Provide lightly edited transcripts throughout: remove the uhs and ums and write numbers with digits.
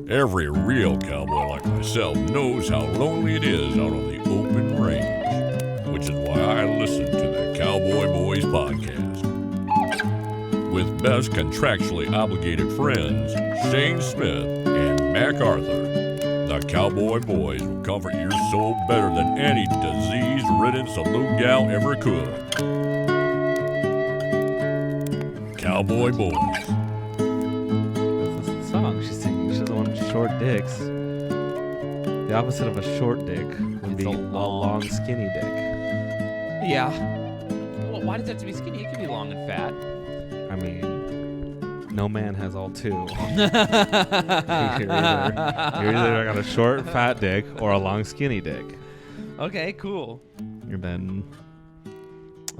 Every real cowboy like myself knows how lonely it is out on the open range, which is why I listen to the Cowboy Boys podcast. With best contractually obligated friends, Shayne Smith and Mac Arthur, the Cowboy Boys will comfort your soul better than any disease-ridden saloon gal ever could. Cowboy Boys. That's the song she's singing. She doesn't want short dicks. The opposite of a short dick would be a long, skinny dick. Yeah. Well, why does it have to be skinny? It can be long and fat. I mean, no man has all two. You're either got a short, fat dick or a long, skinny dick. Okay, cool. And then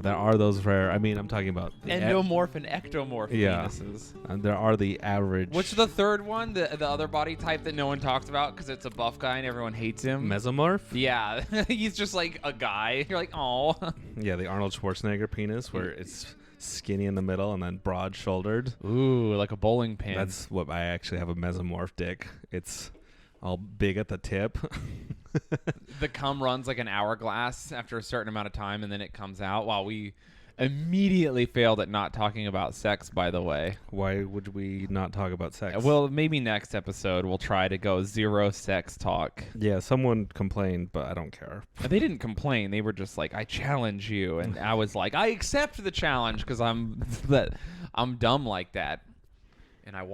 there are those rare. I mean, I'm talking about Endomorph and ectomorph penises. And there are the average. What's the third one? The other body type that no one talks about because it's a buff guy and everyone hates him? Mesomorph? Yeah. He's just like a guy. You're like, oh. Yeah, the Arnold Schwarzenegger penis where it's skinny in the middle and then broad-shouldered. Ooh, like a bowling pin. That's what I actually have, a mesomorph dick. It's all big at the tip. The cum runs like an hourglass after a certain amount of time, and then it comes out. While we immediately failed at not talking about sex, by the way. Why would we not talk about sex? Well, maybe next episode we'll try to go zero sex talk. Yeah, someone complained, but I don't care. They didn't complain. They were just like, I challenge you. And I was like, I accept the challenge because I'm dumb like that. And I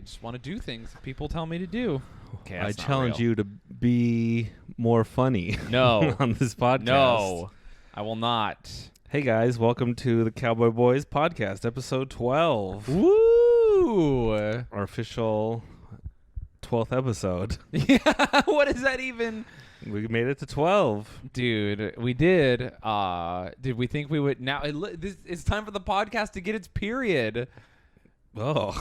just want to do things people tell me to do. Okay, I challenge you to be more funny. No. On this podcast. No, I will not. Hey guys, welcome to the Cowboy Boys podcast, episode 12. Woo! Our official 12th episode. Yeah, what is that even? We made it to 12. Dude, we did. Did we think we would? Now, it's time for the podcast to get its period. Oh.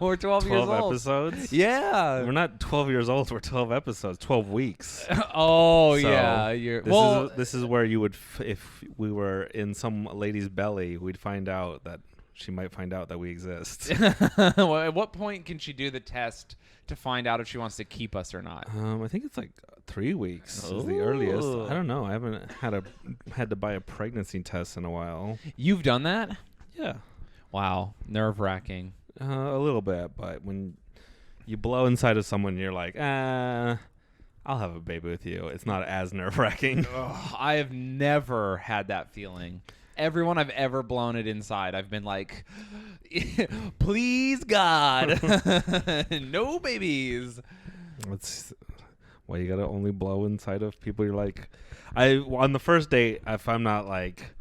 We're 12 years old. 12 episodes? Yeah. We're not 12 years old. We're 12 episodes, 12 weeks. Oh, so yeah. This is where you would, if we were in some lady's belly, we'd find out that she might find out that we exist. Well, at what point can she do the test to find out if she wants to keep us or not? I think it's like 3 weeks is the earliest. I don't know. I haven't had to buy a pregnancy test in a while. You've done that? Yeah. Wow. Nerve-wracking. A little bit, but when you blow inside of someone, you're like, I'll have a baby with you. It's not as nerve-wracking. I have never had that feeling. Everyone I've ever blown it inside, I've been like, please, God, no babies. That's why you gotta only blow inside of people you're like. On the first date, if I'm not like,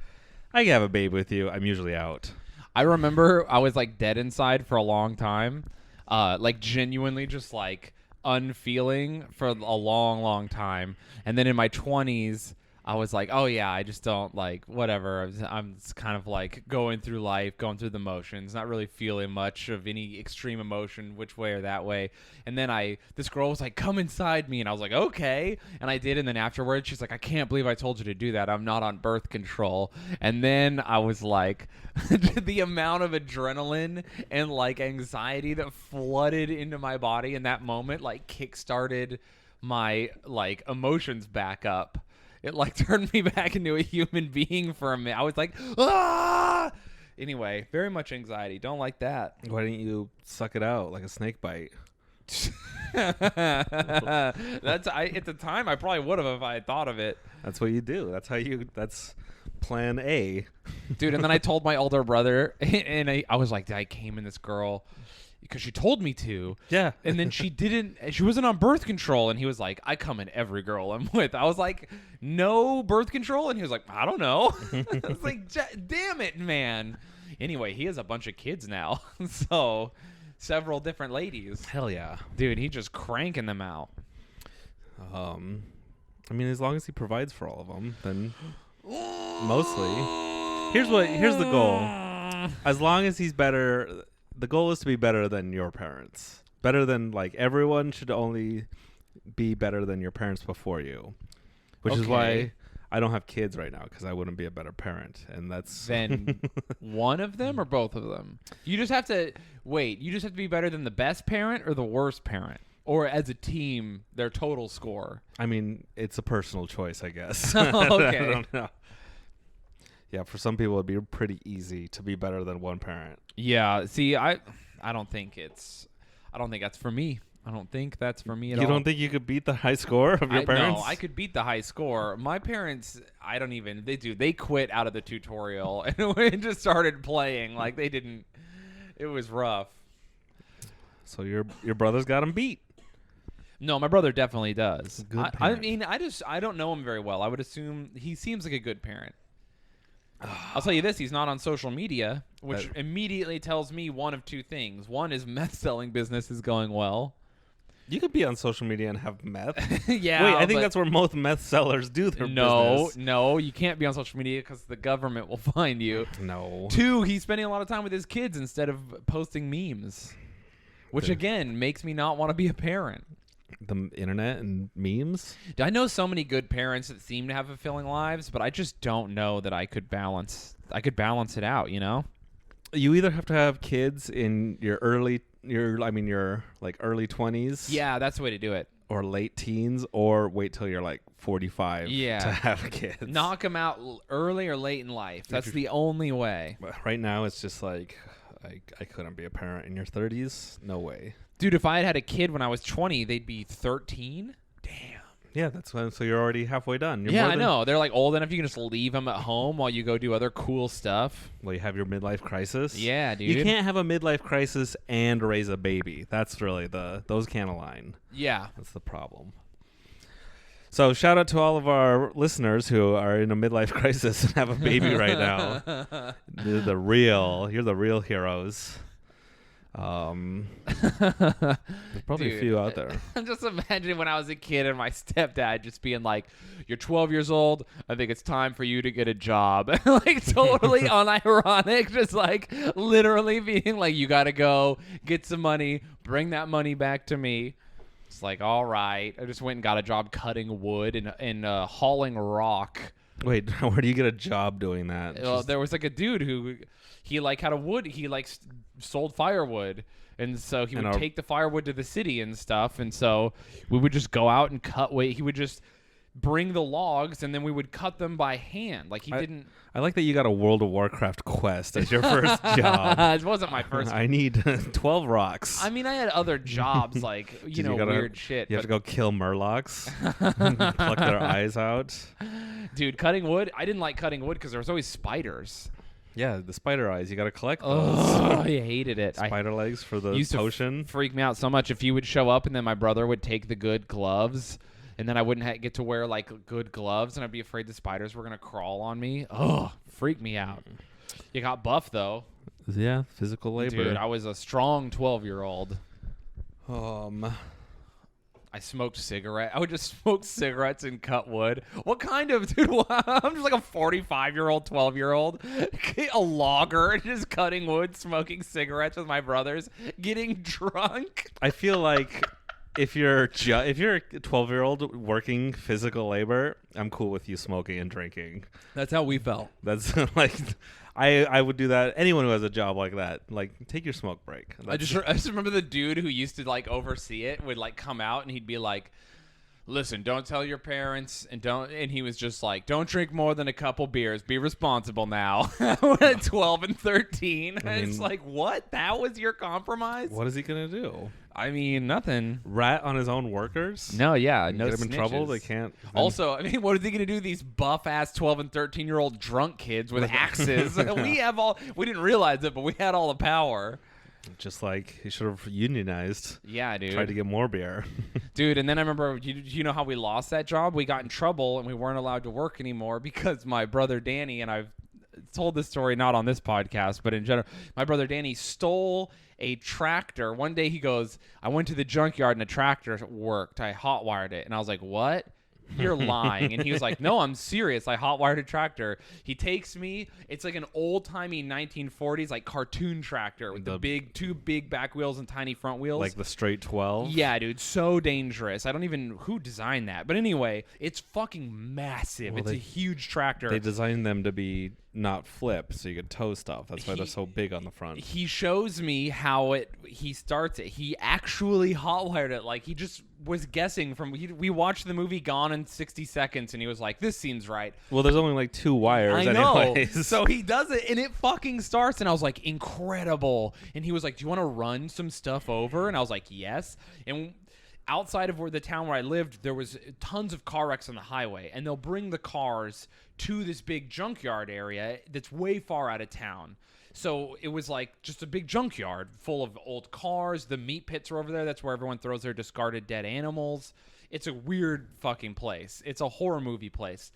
I can have a baby with you, I'm usually out. I remember I was like dead inside for a long time, like genuinely just like unfeeling for a long, long time. And then in my 20s, I was like, oh yeah, I just don't like whatever. I'm just kind of like going through life, going through the motions, not really feeling much of any extreme emotion, which way or that way. And then this girl was like, come inside me. And I was like, okay. And I did. And then afterwards, she's like, I can't believe I told you to do that. I'm not on birth control. And then I was like, the amount of adrenaline and like anxiety that flooded into my body in that moment, like kickstarted my like emotions back up. It like turned me back into a human being for a minute. I was like, ah! Anyway, very much anxiety. Don't like that. Why didn't you suck it out like a snake bite? At the time, I probably would have if I had thought of it. That's what you do. That's plan A. Dude, and then I told my older brother, and I was like, I came in this girl because she told me to. Yeah. And then she wasn't on birth control. And he was like, I come in every girl I'm with. I was like, no birth control? And he was like, I don't know. I was like, damn it, man. Anyway, he has a bunch of kids now. So several different ladies. Hell yeah. Dude, he just cranking them out. I mean, as long as he provides for all of them, then mostly. Here's the goal. As long as he's better, the goal is to be better than your parents. Better than, like, everyone should only be better than your parents before you. Which is why I don't have kids right now because I wouldn't be a better parent, and that's Then one of them or both of them? You just have to wait. You just have to be better than the best parent or the worst parent, or as a team, their total score. I mean, it's a personal choice, I guess. Okay. I don't know. Yeah, for some people, it'd be pretty easy to be better than one parent. Yeah. See, I don't think that's for me. I don't think that's for me at all. You don't think you could beat the high score of your parents? No, I could beat the high score. My parents, they quit out of the tutorial and we just started playing. Like they didn't, it was rough. So your brother's got him beat. No, my brother definitely does. Good I parent. mean, I don't know him very well. I would assume he seems like a good parent. I'll tell you this, he's not on social media, which immediately tells me one of two things. One is meth selling business is going well. You could be on social media and have meth. Yeah. Wait, I think that's where most meth sellers do their business. No, you can't be on social media because the government will find you. No. 2, he's spending a lot of time with his kids instead of posting memes, which again makes me not want to be a parent. The internet and memes? I know so many good parents that seem to have fulfilling lives, but I just don't know that I could balance it out, you know? You either have to have kids in your early 20s. Yeah, that's the way to do it. Or late teens, or wait till you're like 45 to have kids. Knock them out early or late in life. That's the only way. But right now, it's just like, I couldn't be a parent in your 30s. No way. Dude, if I had a kid when I was 20, they'd be 13. Damn. Yeah, that's when. So you're already halfway done. You're I know. They're like old enough you can just leave them at home while you go do other cool stuff. Well, you have your midlife crisis. Yeah, dude. You can't have a midlife crisis and raise a baby. That's really those can't align. Yeah. That's the problem. So shout out to all of our listeners who are in a midlife crisis and have a baby right now. You're the real heroes. There's probably a few out there. I'm just imagining when I was a kid and my stepdad just being like, "You're 12 years old. I think it's time for you to get a job." Like totally unironic, just like literally being like, "You got to go get some money, bring that money back to me." It's like, all right. I just went and got a job cutting wood and hauling rock. Wait, where do you get a job doing that? Well, there was like a dude who he like had a wood. He like sold firewood, and so he would take the firewood to the city and stuff. And so we would just go out and cut. He would just bring the logs, and then we would cut them by hand. Like didn't. I like that you got a World of Warcraft quest as your first job. It wasn't my first. I need 12 rocks. I mean, I had other jobs like weird shit. You have to go kill murlocs, pluck their eyes out. Dude, cutting wood. I didn't like cutting wood because there was always spiders. Yeah, the spider eyes. You got to collect those. Oh, I hated it. Spider legs for the used potion. To freak me out so much if you would show up and then my brother would take the good gloves. And then I wouldn't get to wear, like, good gloves, and I'd be afraid the spiders were going to crawl on me. Oh, freak me out. You got buff, though. Yeah, physical labor. Dude, I was a strong 12-year-old. I smoked cigarettes. I would just smoke cigarettes and cut wood. What kind of, dude? I'm just like a 45-year-old, 12-year-old. A logger, just cutting wood, smoking cigarettes with my brothers, getting drunk. I feel like... If you're a 12-year-old working physical labor, I'm cool with you smoking and drinking. That's how we felt. That's like, I would do that. Anyone who has a job like that, like take your smoke break. I just remember the dude who used to like oversee it would like come out and he'd be like, "Listen, don't tell your parents and he was just like, don't drink more than a couple beers. Be responsible now." We're at 12 and 13. I mean, it's like, what? That was your compromise? What is he going to do? I mean, nothing. Rat on his own workers? No, yeah. No get him in trouble? They can't. Also, I mean, what are they going to do? These buff-ass 12 and 13-year-old drunk kids with axes. We didn't realize it, but we had all the power. Just like he should have unionized. Yeah, dude. Tried to get more beer. Dude, and then I remember, you know how we lost that job? We got in trouble and we weren't allowed to work anymore because my brother Danny, and I've told this story not on this podcast, but in general, my brother Danny stole a tractor. One day he goes, "I went to the junkyard and a tractor worked. I hotwired it." And I was like, "What?" you're lying. And he was like, no, I'm serious. I hot-wired a tractor. He takes me. It's like an old-timey 1940s like cartoon tractor with the two big back wheels and tiny front wheels. Like the straight 12? Yeah, dude. So dangerous. I don't even... Who designed that? But anyway, it's fucking massive. Well, it's a huge tractor. They designed them to be not flip so you could tow stuff. That's why they're so big on the front. He shows me how he starts it. He actually hotwired it. Like, he just was guessing from... we watched the movie Gone in 60 seconds, and he was like, this seems right. Well, there's only like 2 wires I know. anyways. So he does it, and it fucking starts, and I was like, incredible. And he was like, do you want to run some stuff over? And I was like, yes. And outside of the town where I lived, there was tons of car wrecks on the highway, and they'll bring the cars to this big junkyard area that's way far out of town. So it was like just a big junkyard full of old cars. The meat pits are over there. That's where everyone throws their discarded dead animals. It's a weird fucking place. It's a horror movie place.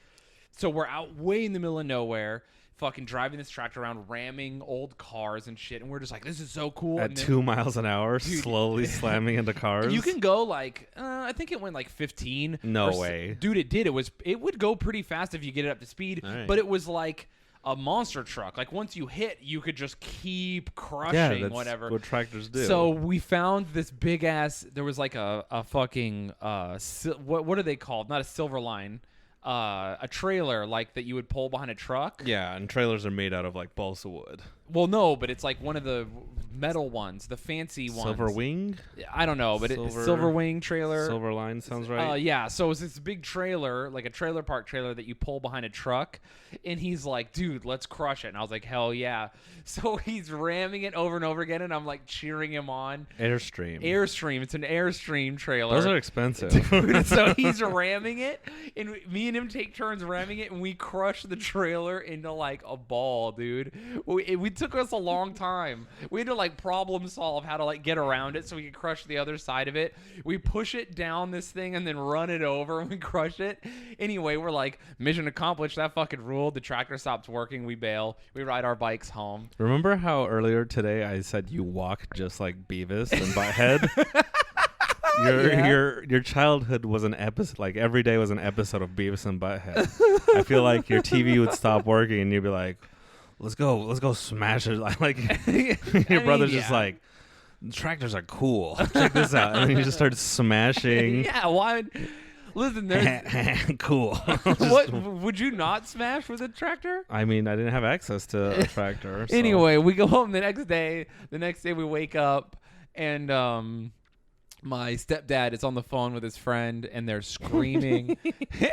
So we're out way in the middle of nowhere, fucking driving this tractor around, ramming old cars and shit, and we're just like, this is so cool. At 2 miles an hour, Dude, slowly slamming into cars. You can go like, I think it went like 15. No way. Dude, it did. It would go pretty fast if you get it up to speed, right. But it was like a monster truck. Like once you hit, you could just keep crushing, that's whatever. what tractors do. So we found this big ass. There was like a fucking what are they called? Not a silver line. A trailer like that you would pull behind a truck. Yeah, and trailers are made out of like balsa wood. Well, no, but it's like one of the metal ones, the fancy ones. Silver wing? I don't know, but it's silver wing trailer. Silver line sounds right. Yeah, so it's this big trailer, like a trailer park trailer that you pull behind a truck, and he's like, dude, let's crush it. And I was like, hell yeah. So he's ramming it over and over again, and I'm like cheering him on. Airstream. It's an Airstream trailer. Those are expensive. Dude, so he's ramming it, and me and him take turns ramming it, and we crush the trailer into like a ball, dude. We took us a long time. We had to like problem solve how to like get around it so we could crush the other side of it. We push it down this thing and then run it over and we crush it. Anyway, we're like, mission accomplished. That fucking ruled. The tractor stops working. We bail. We ride our bikes home. Remember how earlier today I said you walk just like Beavis and Butthead? Your childhood was an episode, like every day was an episode of Beavis and Butthead. I feel like your TV would stop working and you'd be like, let's go smash it. Like your brother's just like, tractors are cool. Check this out. And then you just start smashing. Yeah, why? Listen, there's cool. What would you not smash with a tractor? I mean, I didn't have access to a tractor. So. Anyway, we go home the next day. The next day we wake up and my stepdad is on the phone with his friend and they're screaming.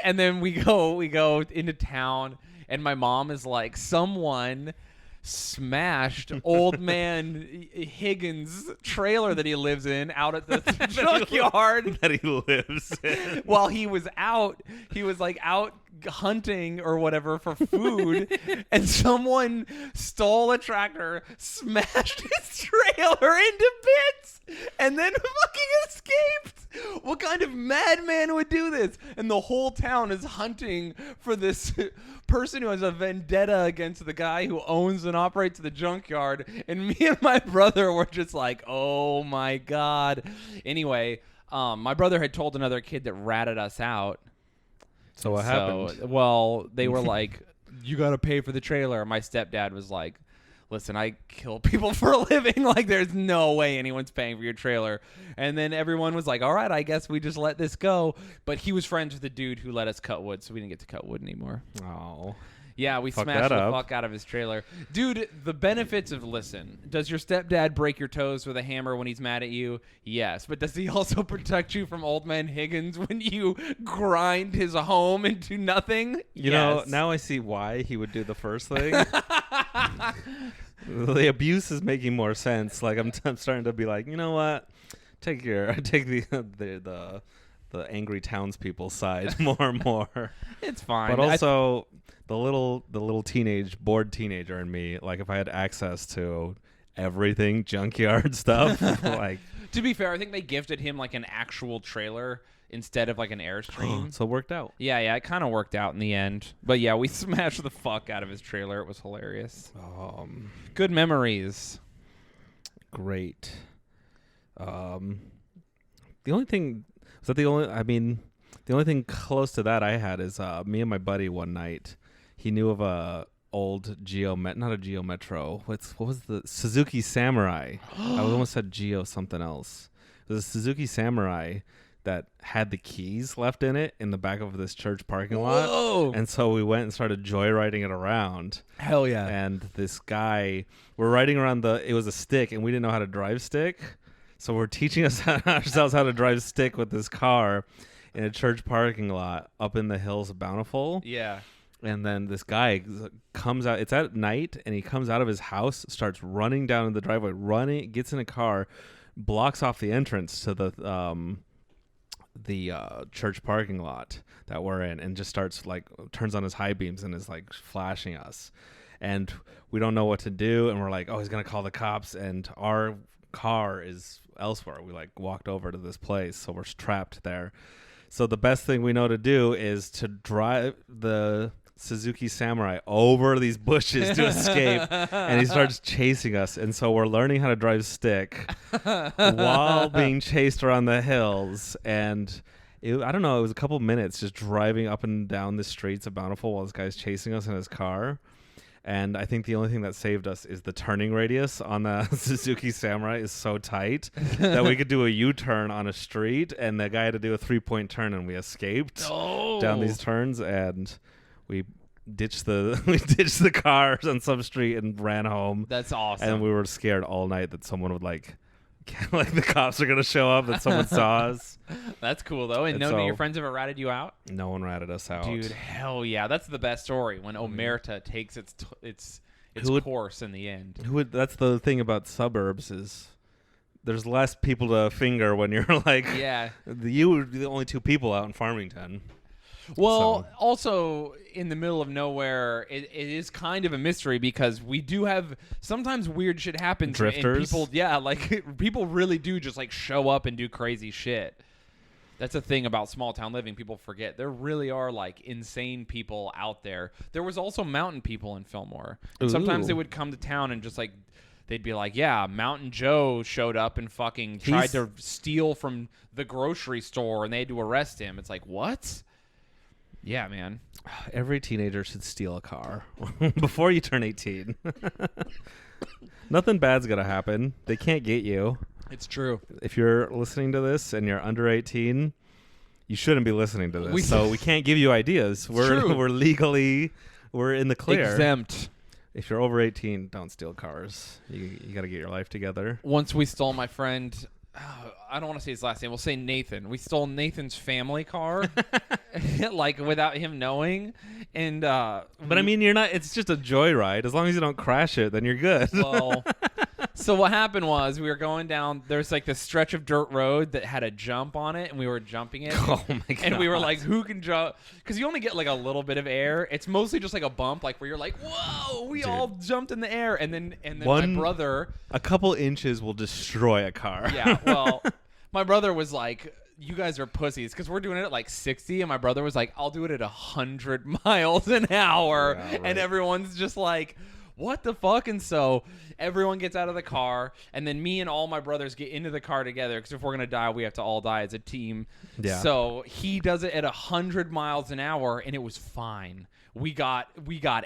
And then we go into town and my mom is like, someone smashed old man Higgins' trailer that he lives in out at the junkyard that he lives in. While he was out hunting or whatever for food, and someone stole a tractor, smashed his trailer into bits, and then fucking escaped. What kind of madman would do this? And the whole town is hunting for this person who has a vendetta against the guy who owns and operates the junkyard. And me and my brother were just like, oh my God. Anyway, my brother had told another kid that ratted us out. So what happened? Well, they were like, you got to pay for the trailer. My stepdad was like, listen, I kill people for a living. Like, there's no way anyone's paying for your trailer. And then everyone was like, all right, I guess we just let this go. But he was friends with the dude who let us cut wood, so we didn't get to cut wood anymore. Oh. Yeah, we smashed the fuck out of his trailer. Dude, the benefits of, listen, does your stepdad break your toes with a hammer when he's mad at you? Yes. But does he also protect you from old man Higgins when you grind his home into nothing? You know, now I see why he would do the first thing. The abuse is making more sense. Like, I'm starting to be like, you know what? Take the angry townspeople side more and more. It's fine. But also the little bored teenager in me, like if I had access to everything junkyard stuff, like to be fair, I think they gifted him like an actual trailer instead of like an Airstream. So it worked out. Yeah, it kind of worked out in the end. But yeah, we smashed the fuck out of his trailer. It was hilarious. Good memories. Great. The only thing... Was that the only... I mean, The only thing close to that I had is me and my buddy one night. He knew of a old not a Geo Metro. What was the Suzuki Samurai? I almost said Geo something else. It was a Suzuki Samurai that had the keys left in it in the back of this church parking lot. Whoa. And so we went and started joyriding it around. Hell yeah. And this guy, we're riding around it was a stick, and we didn't know how to drive stick. So we're teaching ourselves how to drive stick with this car in a church parking lot up in the hills of Bountiful. Yeah. And then this guy comes out. It's at night, and he comes out of his house, starts running down the driveway, gets in a car, blocks off the entrance to the church parking lot that we're in, and just starts turns on his high beams and is flashing us. And we don't know what to do, and we're like, oh, he's gonna call the cops, and our car is elsewhere. We walked over to this place, so we're trapped there. So the best thing we know to do is to drive the Suzuki Samurai over these bushes to escape, and he starts chasing us. And so we're learning how to drive stick while being chased around the hills. And I don't know, it was a couple minutes just driving up and down the streets of Bountiful while this guy's chasing us in his car. And I think the only thing that saved us is the turning radius on the Suzuki Samurai is so tight that we could do a U-turn on a street, and the guy had to do a 3-point turn, and we escaped down these turns, and we ditched the cars on some street and ran home. That's awesome. And we were scared all night that someone would the cops are gonna show up, that someone saw us. That's cool though. And none of your friends ever ratted you out? No one ratted us out. Dude, hell yeah. That's the best story, when Omerta takes its course in the end. That's the thing about suburbs is there's less people to finger when you're yeah. You were the only two people out in Farmington. Well, also in the middle of nowhere, it is kind of a mystery because we do have sometimes weird shit happens. Drifters. And people, people really do just show up and do crazy shit. That's a thing about small town living. People forget there really are insane people out there. There was also mountain people in Fillmore. And sometimes they would come to town and just they'd be like, yeah, Mountain Joe showed up and fucking tried to steal from the grocery store, and they had to arrest him. It's like, what? Yeah, man. Every teenager should steal a car before you turn 18. Nothing bad's going to happen. They can't get you. It's true. If you're listening to this and you're under 18, you shouldn't be listening to this. So we can't give you ideas. We're legally, we're in the clear. Exempt. If you're over 18, don't steal cars. You got to get your life together. Once we stole my friend... I don't want to say his last name. We'll say Nathan. We stole Nathan's family car, without him knowing. And but I mean, you're not. It's just a joyride. As long as you don't crash it, then you're good. Well, so what happened was we were going down. There's this stretch of dirt road that had a jump on it, and we were jumping it. Oh my god! And we were like, "Who can jump?" Because you only get a little bit of air. It's mostly just a bump, where you're like, "Whoa!" We all jumped in the air, and then my brother. A couple inches will destroy a car. Yeah. Well, my brother was like, you guys are pussies, because we're doing it at 60, and my brother was like, I'll do it at 100 miles an hour. Yeah, right. And everyone's just like, what the fuck? And so everyone gets out of the car, and then me and all my brothers get into the car together, because if we're going to die, we have to all die as a team. Yeah. So he does it at 100 miles an hour, and it was fine. We got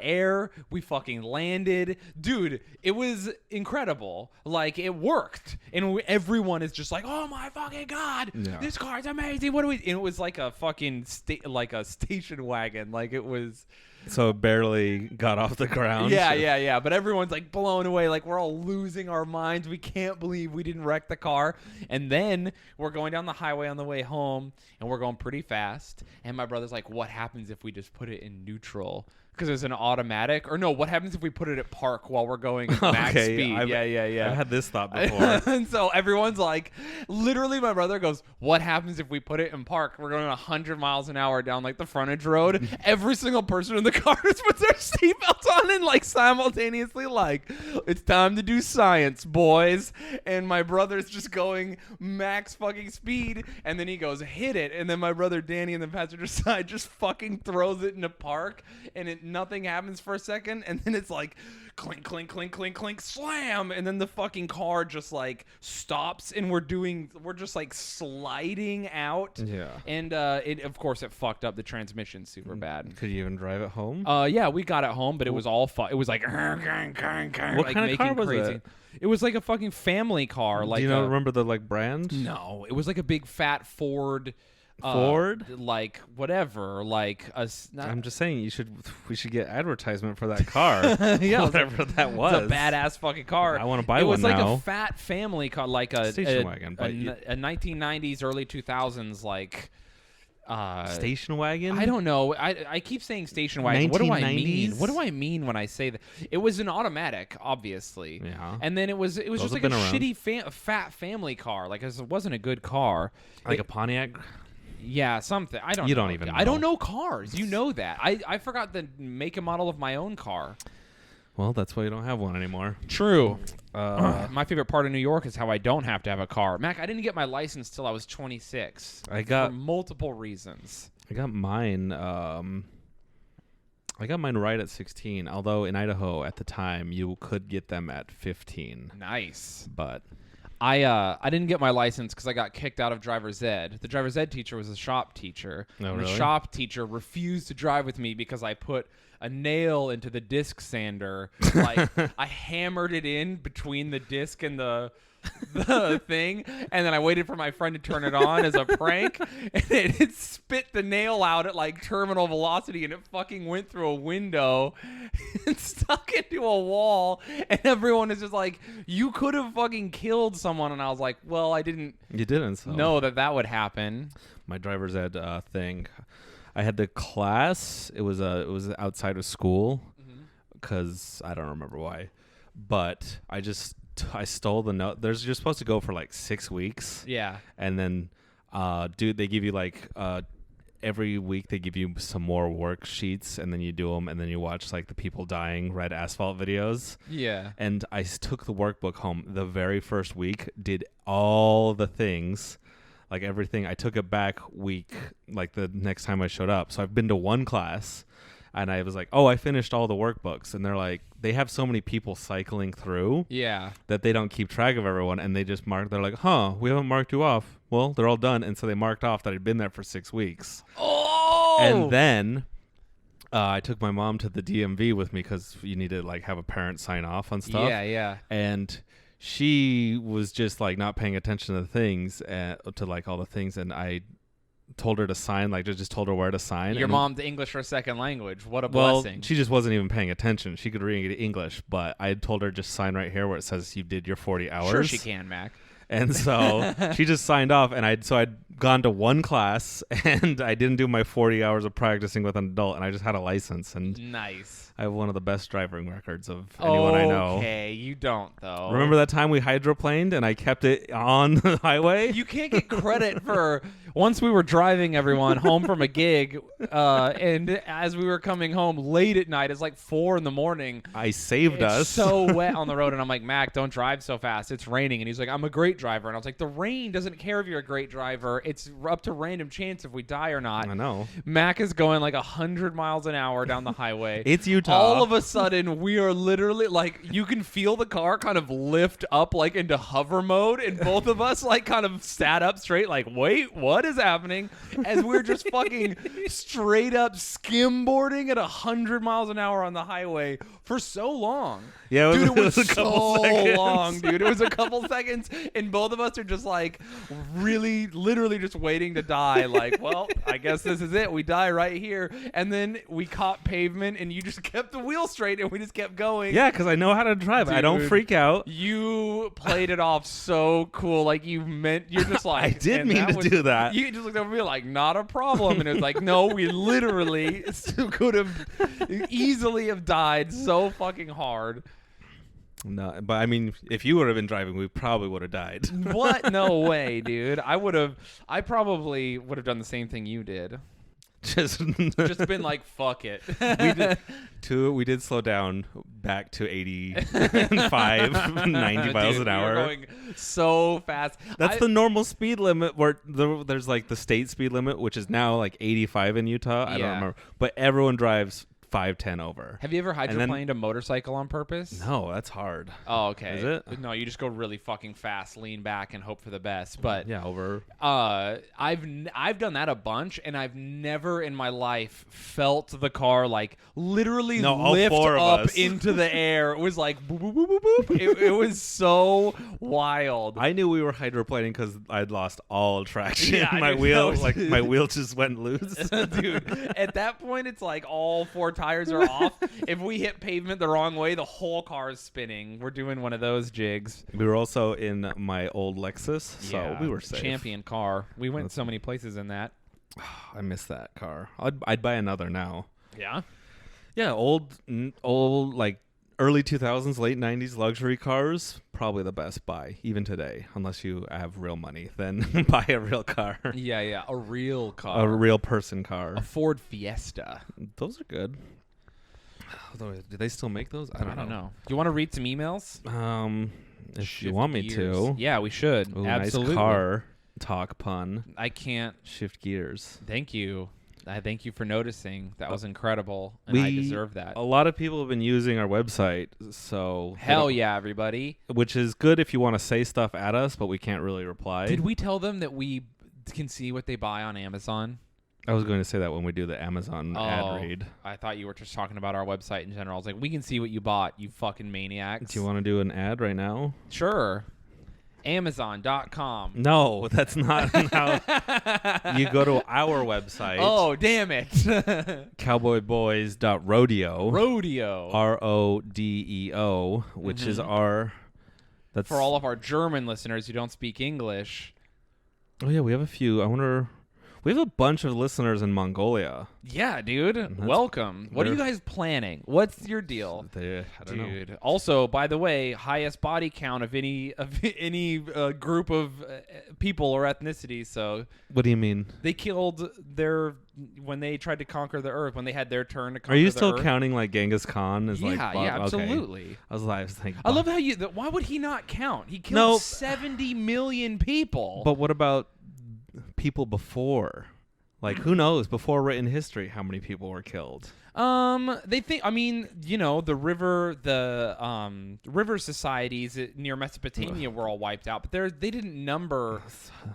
air. We fucking landed. Dude, it was incredible. It worked. And everyone is just like, oh my fucking God. Yeah. This car's amazing. What do we... And it was like a fucking... a station wagon. It was... So it barely got off the ground. Yeah. But everyone's blown away. We're all losing our minds. We can't believe we didn't wreck the car. And then we're going down the highway on the way home, and we're going pretty fast. And my brother's like, what happens if we just put it in neutral? Because it's an automatic. Or no, what happens if we put it at park while we're going at max speed? Yeah. I've had this thought before. And so everyone's literally my brother goes, what happens if we put it in park? We're going 100 miles an hour down the frontage road. Every single person in the the car just puts their seatbelts on and like simultaneously like, it's time to do science, boys. And my brother's just going max fucking speed, and then he goes, hit it. And then my brother Danny in the passenger side just fucking throws it in the park, and nothing happens for a second, and then it's like clink, clink, clink, clink, clink, slam, and then the fucking car just like stops, and we're just like sliding out. Yeah. And of course it fucked up the transmission super bad. Could you even drive it home? Yeah, we got it home, but it was all it was like What like kind of car was crazy. it? It was like a fucking family car. Like, do you not remember the like brand? No, it was like a big fat Ford. Like whatever, like I'm just saying we should get advertisement for that car. Yeah, whatever that was. It's a badass fucking car. I want to buy it one was like now. a fat family car, like a station wagon, but a 1990s, early 2000s, like station wagon. I don't know. I keep saying station wagon. What do I mean? 1990s? What do I mean when I say that? It was an automatic, obviously. Yeah. And then it was just have like a been around. shitty fat family car. Like it wasn't a good car. Like a Pontiac. Yeah, something. I don't know. You don't even know. I don't know cars. You know that. I forgot the make and model of my own car. Well, that's why you don't have one anymore. True. My favorite part of New York is how I don't have to have a car. Mac, I didn't get my license till I was 26. For multiple reasons. I got mine. I got mine right at 16. Although in Idaho at the time you could get them at 15. Nice. But I didn't get my license because I got kicked out of driver's ed. The driver's ed teacher was a shop teacher. Oh, and really? The shop teacher refused to drive with me because I put a nail into the disc sander. Like I hammered it in between the disc and the thing, and then I waited for my friend to turn it on as a prank, and it spit the nail out at like terminal velocity, and it fucking went through a window and stuck into a wall, and everyone is just like, you could have fucking killed someone. And I was like, well, I didn't know that would happen. My driver's ed thing, I had the class. It was outside of school because I don't remember why, but I stole the note. You're supposed to go for like 6 weeks. Yeah. And then, they give you like every week they give you some more worksheets, and then you do them, and then you watch like the people dying red asphalt videos. Yeah. And I took the workbook home the very first week, did all the things, like everything. I took it back week, like the next time I showed up. So I've been to one class. And I was like, oh, I finished all the workbooks. And they're like, they have so many people cycling through that they don't keep track of everyone. And they just mark, they're like, we haven't marked you off. Well, they're all done. And so they marked off that I'd been there for 6 weeks. Oh! And then I took my mom to the DMV with me because you need to like have a parent sign off on stuff. Yeah, yeah. And she was just like not paying attention to the things, to like all the things. And I told her to sign, like just told her where to sign. Your mom's English for a second language. What a blessing. She just wasn't even paying attention. She could read English, but I had told her just sign right here where it says you did your 40 hours. Sure she can, Mac. And so she just signed off, and I'd gone to one class, and I didn't do my 40 hours of practicing with an adult, and I just had a license. And nice. I have one of the best driving records of anyone I know. Okay, you don't though. Remember that time we hydroplaned and I kept it on the highway? You can't get credit for once we were driving everyone home from a gig, and as we were coming home late at night, it's like 4 a.m. I saved it's us. So wet on the road, and I'm like, Mac, don't drive so fast. It's raining. And he's like, I'm a great driver. And I was like, the rain doesn't care if you're a great driver. It's up to random chance if we die or not. I know. Mac is going like 100 miles an hour down the highway. It's Utah. All of a sudden, we are literally like, you can feel the car kind of lift up like into hover mode, and both of us like kind of sat up straight like, wait, what is happening? As we're just fucking straight up skimboarding at 100 miles an hour on the highway for so long. Yeah, dude, it was a couple so seconds. long, dude. It was a couple seconds, and both of us are just like really, literally just waiting to die. Like, well, I guess this is it. We die right here. And then we caught pavement, and you just kept the wheel straight, and we just kept going. Yeah, because I know how to drive. Dude, I don't freak out. You played it off so cool. Like, you're just like, I did mean to do that. You just looked over at me like, not a problem. And it was like, no, we literally could have easily have died so fucking hard. No, but I mean, if you would have been driving, we probably would have died. What? No way, dude. I probably would have done the same thing you did. Just been like, fuck it. we did slow down back to 85, 90 miles Dude, an hour. We were going so fast. That's the normal speed limit. Where there's like the state speed limit, which is now like 85 in Utah. I don't remember, but everyone drives 5-10 over. Have you ever hydroplaned a motorcycle on purpose? No, that's hard. Oh, okay. Is it? No, you just go really fucking fast, lean back, and hope for the best. But yeah, over. I've done that a bunch, and I've never in my life felt the car like literally lift up into the air. It was like boop, boop, boop, boop, boop. It was so wild. I knew we were hydroplaning because I'd lost all traction. Yeah, my dude, wheel, my wheel just went loose. Dude, at that point, it's like all 4 tires are off. If we hit pavement the wrong way, the whole car is spinning. We're doing one of those jigs. We were also in my old Lexus, so we were safe. Champion car. We went so many places in that. I miss that car. I'd buy another now. Yeah? Yeah, old like early 2000s, late 90s luxury cars, probably the best buy, even today. Unless you have real money, then buy a real car. Yeah, a real car. A real person car. A Ford Fiesta. Those are good. Do they still make those? I don't know. Do you want to read some emails? If Shift you want me gears. to. Yeah, we should. Ooh, Absolutely. Nice car talk pun. I can't. Shift gears. Thank you. I thank you for noticing. That was incredible, and I deserve that. A lot of people have been using our website, so hell yeah, everybody. Which is good if you want to say stuff at us, but we can't really reply. Did we tell them that we can see what they buy on Amazon? I was going to say that when we do the Amazon ad read. I thought you were just talking about our website in general. I was like, we can see what you bought, you fucking maniacs. Do you want to do an ad right now? Sure. Amazon.com. No, that's not how you go to our website. Oh, damn it. Cowboyboys.rodeo. Rodeo. RODEO, which is our... That's for all of our German listeners who don't speak English. Oh, yeah, we have a few. I wonder... We have a bunch of listeners in Mongolia. Yeah, dude. Welcome. What are you guys planning? What's your deal? I don't know. Dude. Also, by the way, highest body count of any group of people or ethnicity. So what do you mean? They killed when they tried to conquer the earth, when they had their turn to conquer the earth. Are you the still counting like Genghis Khan? Yeah, absolutely. Okay. I was thinking. I love how why would he not count? He killed 70 million people. But what about people before? Like, who knows, before written history, how many people were killed? They think, the river societies near Mesopotamia were all wiped out, but they didn't number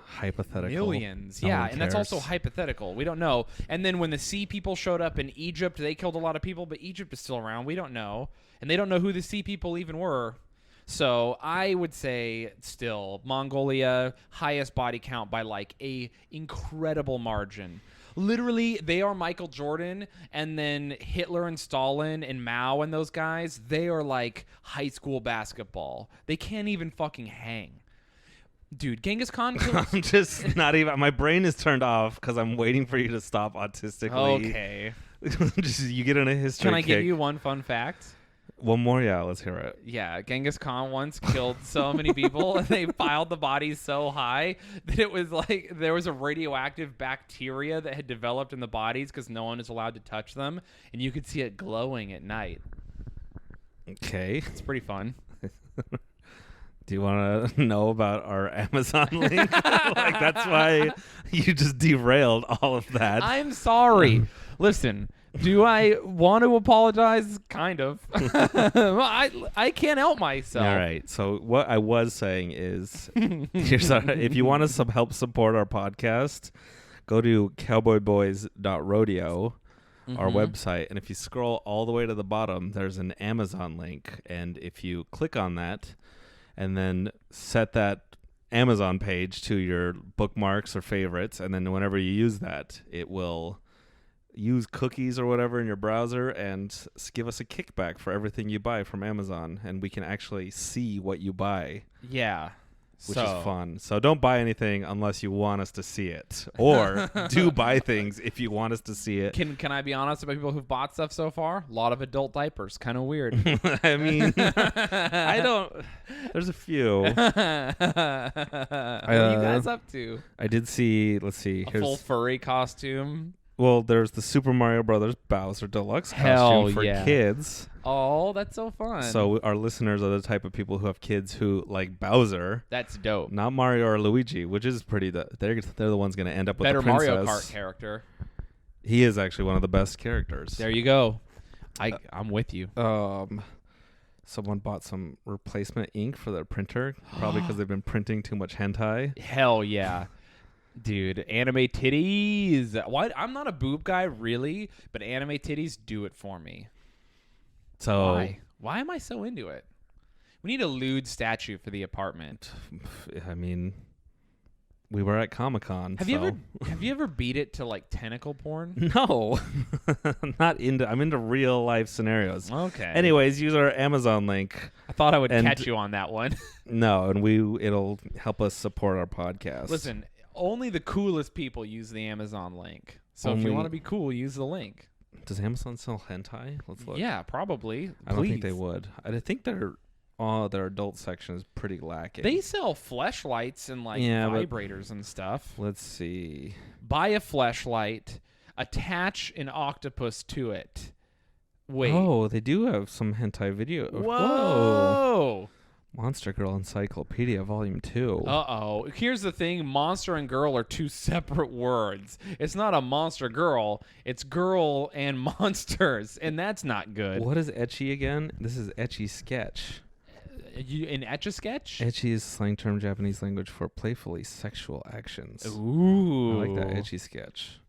hypothetical millions. No yeah, one and that's cares. also hypothetical. We don't know. And then when the sea people showed up in Egypt, they killed a lot of people, but Egypt is still around. We don't know. And they don't know who the sea people even were. So I would say still Mongolia, highest body count by like a incredible margin. Literally, they are Michael Jordan, and then Hitler and Stalin and Mao and those guys, they are like high school basketball. They can't even fucking hang. Dude, Genghis Khan killed... I'm just not even... My brain is turned off because I'm waiting for you to stop autistically. Okay. You get in a history Can I kick. give you one fun fact? One more? Yeah, let's hear it. Yeah, Genghis Khan once killed so many people, and they piled the bodies so high that it was like there was a radioactive bacteria that had developed in the bodies because no one is allowed to touch them, and you could see it glowing at night. Okay. It's pretty fun. Do you want to know about our Amazon link? Like, that's why you just derailed all of that. I'm sorry. Listen. Do I want to apologize? Kind of. I can't help myself. All right. So what I was saying is, if you want to help support our podcast, go to cowboyboys.rodeo, our website, and if you scroll all the way to the bottom, there's an Amazon link, and if you click on that, and then set that Amazon page to your bookmarks or favorites, and then whenever you use that, it will use cookies or whatever in your browser and give us a kickback for everything you buy from Amazon, and we can actually see what you buy. Yeah. Which is fun. So don't buy anything unless you want us to see it. Or do buy things if you want us to see it. Can I be honest about people who've bought stuff so far? A lot of adult diapers. Kind of weird. I mean, I don't... There's a few. What are you guys up to? I did see... Let's see. A full furry costume. Well, there's the Super Mario Brothers Bowser Deluxe Hell costume for yeah. kids. Oh, that's so fun. So our listeners are the type of people who have kids who like Bowser, that's dope. not Mario or Luigi, which is pretty. They're the ones going to end up with Better the princess. Mario Kart character. He is actually one of the best characters. There you go. I'm with you. Someone bought some replacement ink for their printer, probably because they've been printing too much hentai. Hell yeah. Dude, anime titties. Why? I'm not a boob guy, really, but anime titties do it for me. So Why? Why am I so into it? We need a lewd statue for the apartment. I mean, we were at Comic-Con. Have you ever beat it to like tentacle porn? No, I'm into real life scenarios. Okay. Anyways, use our Amazon link. I thought I would catch you on that one. No, and it'll help us support our podcast. Listen, only the coolest people use the Amazon link. So if you want to be cool, use the link. Does Amazon sell hentai? Let's look. Yeah, probably. I don't think they would. I think their adult section is pretty lacking. They sell fleshlights and like vibrators and stuff. Let's see. Buy a fleshlight, attach an octopus to it. Wait. Oh, they do have some hentai video. Whoa. Monster Girl Encyclopedia Volume 2. Uh-oh. Here's the thing. Monster and girl are two separate words. It's not a monster girl. It's girl and monsters, and that's not good. What is ecchi again? This is ecchi sketch. An Etch-a-Sketch? Ecchi is slang term Japanese language for playfully sexual actions. Ooh. I like that ecchi sketch.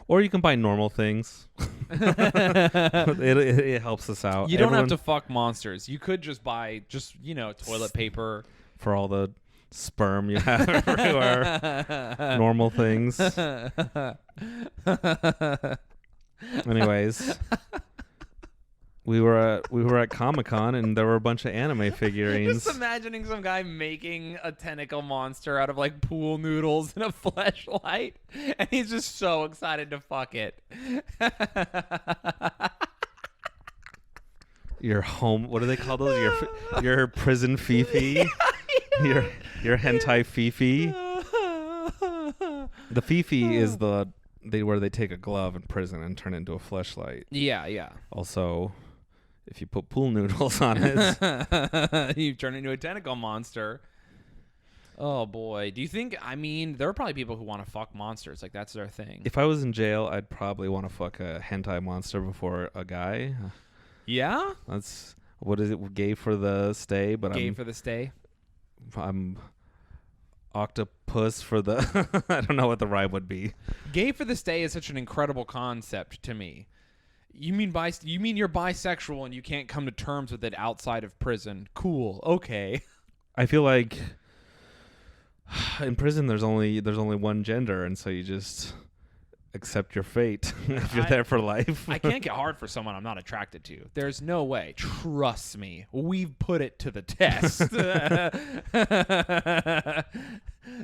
Or you can buy normal things. it helps us out. You don't have to fuck monsters. You could just buy toilet paper. For all the sperm you have everywhere. Normal things. Anyways. We were at Comic-Con and there were a bunch of anime figurines. Just imagining some guy making a tentacle monster out of like pool noodles and a fleshlight, and he's just so excited to fuck it. Your home, what do they call those? Your prison fifi? Your hentai fifi? The fifi is where they take a glove in prison and turn it into a fleshlight. Yeah. Also, if you put pool noodles on it, you turn into a tentacle monster. Oh boy. Do you think, there are probably people who want to fuck monsters. Like that's their thing. if I was in jail, I'd probably want to fuck a hentai monster before a guy. Yeah? That's, what is it, gay for the stay? But Gay for the stay? I'm octopus for the, I don't know what the rhyme would be. Gay for the stay is such an incredible concept to me. You mean you're bisexual and you can't come to terms with it outside of prison? Cool. Okay. I feel like in prison there's only one gender, and so you just accept your fate if you're there for life. I can't get hard for someone I'm not attracted to. There's no way. Trust me. We've put it to the test.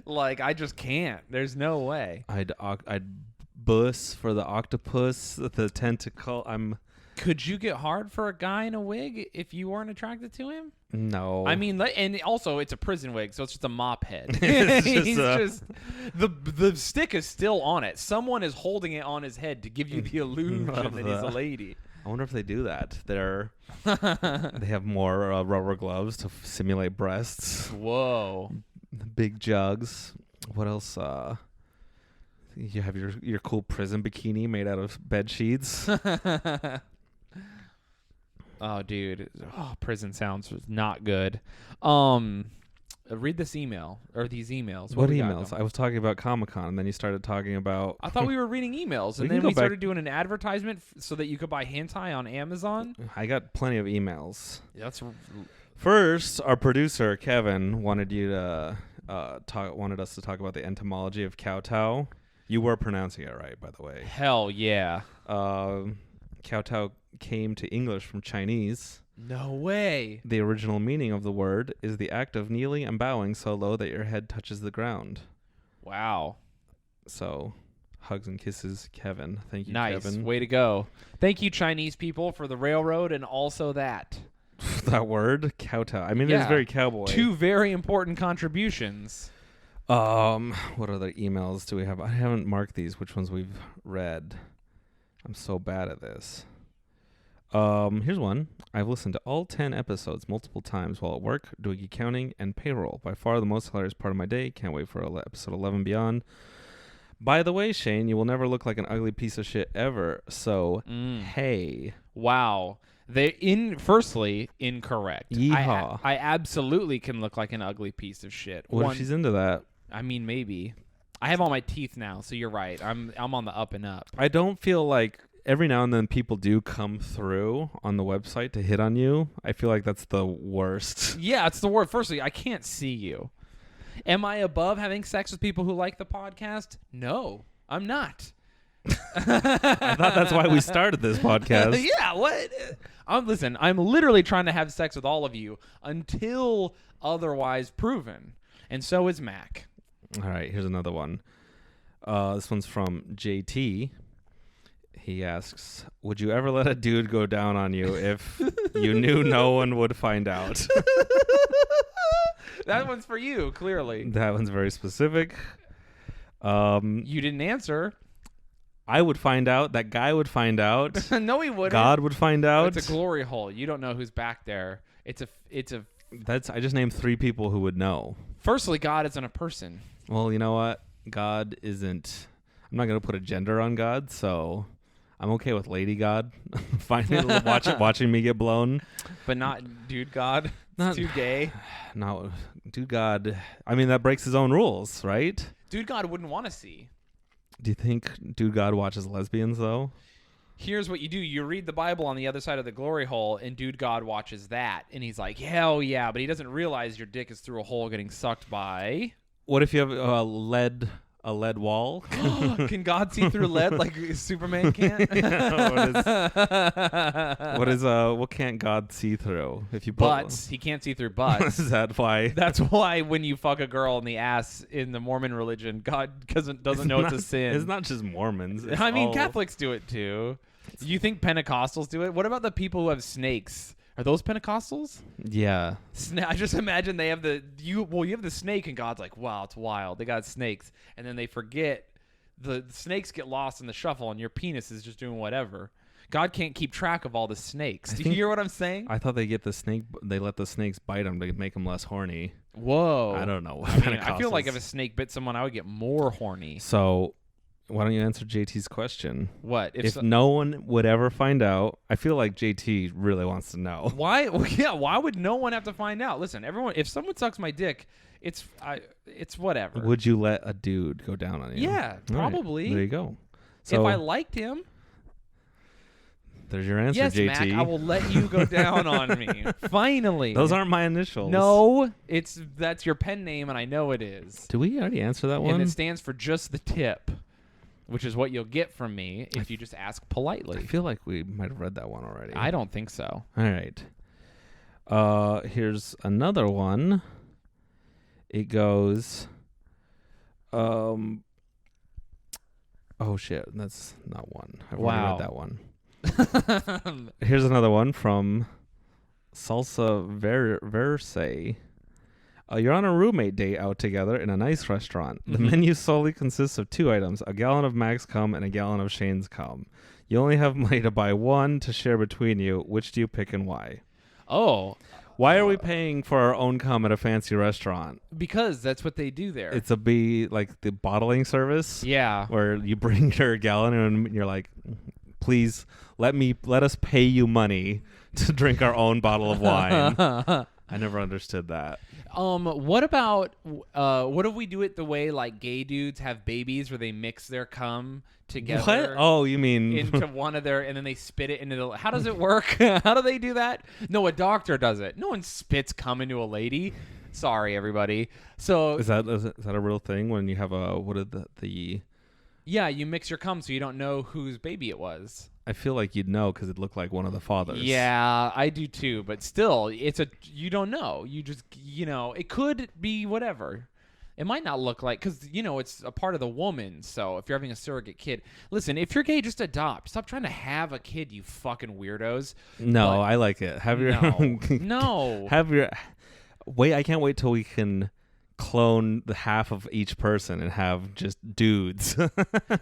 Like I just can't. There's no way. I'd bus for the octopus, the tentacle. Could you get hard for a guy in a wig if you weren't attracted to him? No. And also it's a prison wig, so it's just a mop head. It's the stick is still on it. Someone is holding it on his head to give you the illusion that he's a lady. I wonder if they do that. They have more rubber gloves to simulate breasts. Whoa. Big jugs. What else? You have your cool prison bikini made out of bed sheets. Oh, dude. Oh, prison sounds not good. Read this email or these emails. What emails? I was talking about Comic-Con, and then you started talking about. I thought we were reading emails, and then we started doing an advertisement so that you could buy hentai on Amazon. I got plenty of emails. That's First, our producer Kevin wanted us to talk about the etymology of kowtow. You were pronouncing it right, by the way. Hell yeah. Kowtow came to English from Chinese. No way. The original meaning of the word is the act of kneeling and bowing so low that your head touches the ground. Wow. So, hugs and kisses, Kevin. Thank you, nice. Kevin. Way to go. Thank you, Chinese people, for the railroad and also that. That word, kowtow. I mean, it's very cowboy. Two very important contributions. What other emails do we have? I haven't marked these. Which ones we've read? I'm so bad at this. Here's one. I've listened to all 10 episodes multiple times while at work, doing accounting and payroll. By far the most hilarious part of my day. Can't wait for episode 11 beyond. By the way, Shayne, you will never look like an ugly piece of shit ever. So, hey. Wow. Firstly, incorrect. Yeehaw. I absolutely can look like an ugly piece of shit. What if she's into that? I mean, maybe. I have all my teeth now, so you're right. I'm on the up and up. I don't feel like every now and then people do come through on the website to hit on you. I feel like that's the worst. Yeah, it's the worst. Firstly, I can't see you. Am I above having sex with people who like the podcast? No, I'm not. I thought that's why we started this podcast. Yeah, what? Listen, I'm literally trying to have sex with all of you until otherwise proven. And so is Mac. All right, here's another one. This one's from JT. He asks, would you ever let a dude go down on you if you knew no one would find out? That one's for you, clearly. That one's very specific. You didn't answer. I would find out. That guy would find out. No, he wouldn't. God would find out. It's a glory hole. You don't know who's back there. I just named 3 people who would know. Firstly, God isn't a person. Well, you know what? God isn't. I'm not going to put a gender on God, so I'm okay with Lady God. watching me get blown. But not Dude God. It's too gay. No, Dude God. I mean, that breaks his own rules, right? Dude God wouldn't want to see. Do you think Dude God watches lesbians, though? Here's what you do. You read the Bible on the other side of the glory hole, and Dude God watches that. And he's like, hell yeah. But he doesn't realize your dick is through a hole getting sucked by... What if you have a lead wall? Can God see through lead like Superman can't? What can't God see through? If you butts. He can't see through butts. Is that why? That's why when you fuck a girl in the ass in the Mormon religion, God doesn't know it's a sin. It's not just Mormons. I mean, Catholics do it too. You think Pentecostals do it? What about the people who have snakes? Are those Pentecostals? Yeah. I just imagine they have you have the snake and God's like, wow, it's wild. They got snakes. And then they forget the snakes get lost in the shuffle and your penis is just doing whatever. God can't keep track of all the snakes. Do you hear what I'm saying? I thought they let the snakes bite them to make them less horny. Whoa. I don't know. I feel like if a snake bit someone, I would get more horny. So why don't you answer JT's question? What? If no one would ever find out, I feel like JT really wants to know. Why? Well, yeah, why would no one have to find out? Listen, everyone, if someone sucks my dick, it's whatever. Would you let a dude go down on you? Yeah, probably. Right, there you go. So, if I liked him. There's your answer, yes, JT. Mac, I will let you go down on me. Finally. Those aren't my initials. No, that's your pen name, and I know it is. Did we already answer that one? And it stands for just the tip, which is what you'll get from me if you just ask politely. I feel like we might have read that one already. I don't think so. All right. Here's another one. It goes, oh shit, that's not one. I've already read that one. Here's another one from Salsa Verse. You're on a roommate date out together in a nice restaurant. The menu solely consists of 2 items, a gallon of Mac's cum and a gallon of Shayne's cum. You only have money to buy one to share between you. Which do you pick and why? Oh. Why are we paying for our own cum at a fancy restaurant? Because that's what they do there. It's like the bottling service. Yeah. Where you bring your gallon and you're like, please let us pay you money to drink our own bottle of wine. I never understood that. What about what if we do it the way like gay dudes have babies where they mix their cum together? What? Oh, you mean into one of their and then they spit it into the how does it work? How do they do that? No, a doctor does it. No one spits cum into a lady. Sorry, everybody. So is that a real thing when you have the Yeah, you mix your cum so you don't know whose baby it was. I feel like you'd know because it looked like one of the fathers. Yeah, I do too. But still, you don't know. You just, it could be whatever. It might not look like, because, it's a part of the woman. So if you're having a surrogate kid, listen, if you're gay, just adopt. Stop trying to have a kid, you fucking weirdos. No, I like it. Have your no. have your wait. I can't wait till we can clone the half of each person and have just dudes.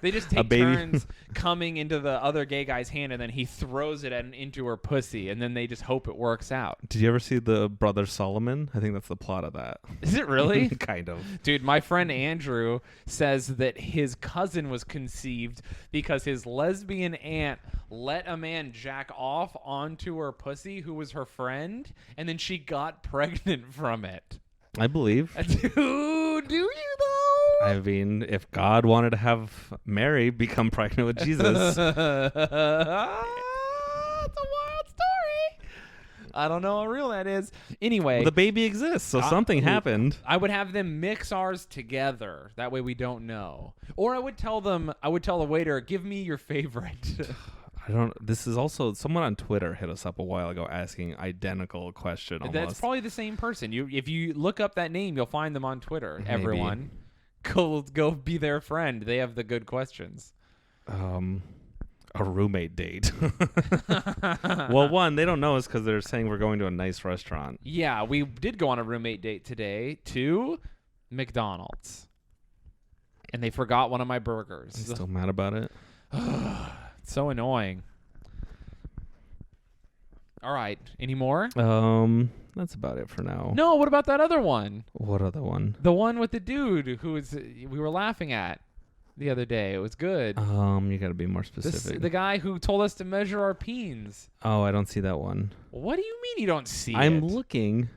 They just take turns coming into the other gay guy's hand, and then he throws it into her pussy, and then they just hope it works out. Did you ever see the Brother Solomon? I think that's the plot of that. Is it really? Kind of. Dude, my friend Andrew says that his cousin was conceived because his lesbian aunt let a man jack off onto her pussy who was her friend, and then she got pregnant from it. I believe. Dude, do you though? I mean, if God wanted to have Mary become pregnant with Jesus. It's a wild story. I don't know how real that is. Anyway. The baby exists, so something happened. I would have them mix ours together. That way we don't know. Or I would tell the waiter, give me your favorite. This is also someone on Twitter hit us up a while ago asking identical question almost. That's probably the same person. If you look up that name, you'll find them on Twitter. Maybe. Everyone, go be their friend. They have the good questions. A roommate date. Well, one, they don't know us because they're saying we're going to a nice restaurant. Yeah, we did go on a roommate date today to McDonald's, and they forgot one of my burgers. I'm still mad about it. So annoying. All right. Any more? That's about it for now. No, what about that other one? What other one? The one with the dude we were laughing at the other day. It was good. You got to be more specific. The guy who told us to measure our peens. Oh, I don't see that one. What do you mean you don't see it? I'm looking.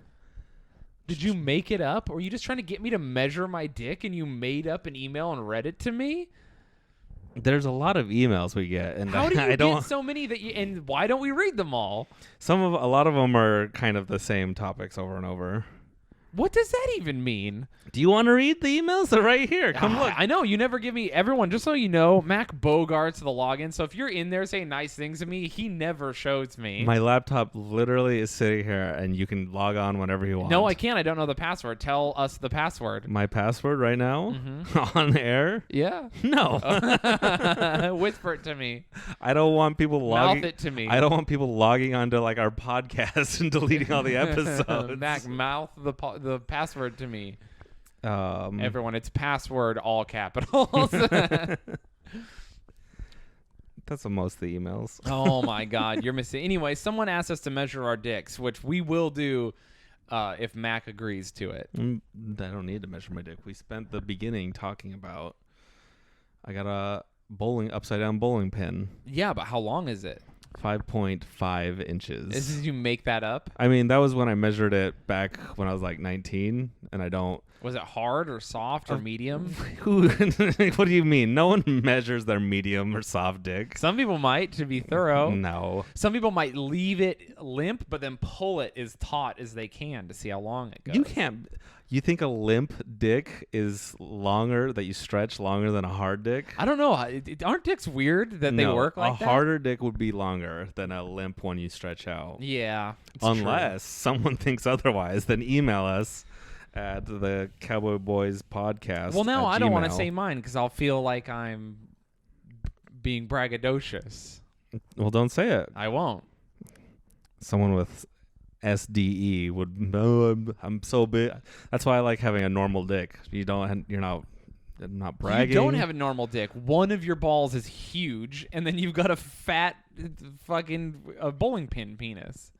Did you make it up? Or are you just trying to get me to measure my dick and you made up an email and read it to me? There's a lot of emails we get, and how do you I don't get so many and why don't we read them all? A lot of them are kind of the same topics over and over. What does that even mean? Do you want to read the emails? They're right here. Come look. I know you never give me everyone. Just so you know, Mac bogarts the login. So if you're in there saying nice things to me, he never shows me. My laptop literally is sitting here, and you can log on whenever you want. No, I can't. I don't know the password. Tell us the password. My password right now on air? Yeah. No. Whisper it to me. I don't want people logging. Mouth it to me. I don't want people logging onto like our podcast and deleting all the episodes. Mac, mouth the password to me. Everyone, it's password all capitals. That's most of the emails. Oh my God, you're missing. Anyway, someone asked us to measure our dicks, which we will do if Mac agrees to it. I don't need to measure my dick. We spent the beginning talking about. I got a upside down bowling pin. Yeah, but how long is it? 5.5 inches. Did you make that up? I mean, that was when I measured it back when I was like 19, and I don't. Was it hard or soft or medium? What do you mean? No one measures their medium or soft dick. Some people might, to be thorough. No. Some people might leave it limp, but then pull it as taut as they can to see how long it goes. You can't. You think a limp dick is longer, that you stretch longer than a hard dick? I don't know. Aren't dicks weird that they work like that? A harder dick would be longer than a limp one you stretch out. Yeah. Unless someone thinks otherwise, then email us at the Cowboy Boys podcast. Well, now I don't want to Gmail. say mine because I'll feel like I'm being braggadocious. Well, don't say it. I won't. Someone with SDE would. Oh, I'm so big. That's why I like having a normal dick. You're not bragging. You don't have a normal dick. One of your balls is huge, and then you've got a fat fucking bowling pin penis.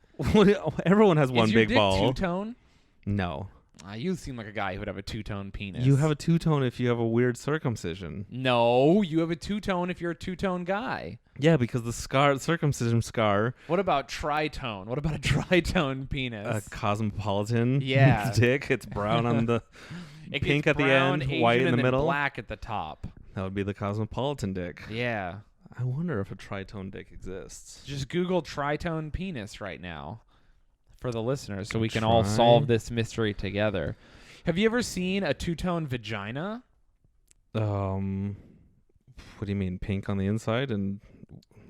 Everyone has one is your big dick ball. Two-tone? No. You seem like a guy who would have a two-tone penis. You have a two-tone if you have a weird circumcision. No, you have a two-tone if you're a two-tone guy. Yeah, because the circumcision scar. What about tritone? What about a tritone penis? A cosmopolitan dick. It's brown on the pink at brown, the end, Asian, white in the and middle. Black at the top. That would be the cosmopolitan dick. Yeah. I wonder if a tritone dick exists. Just Google tritone penis right now for the listeners so we can all solve this mystery together. Have you ever seen a two-tone vagina? What do you mean, pink on the inside and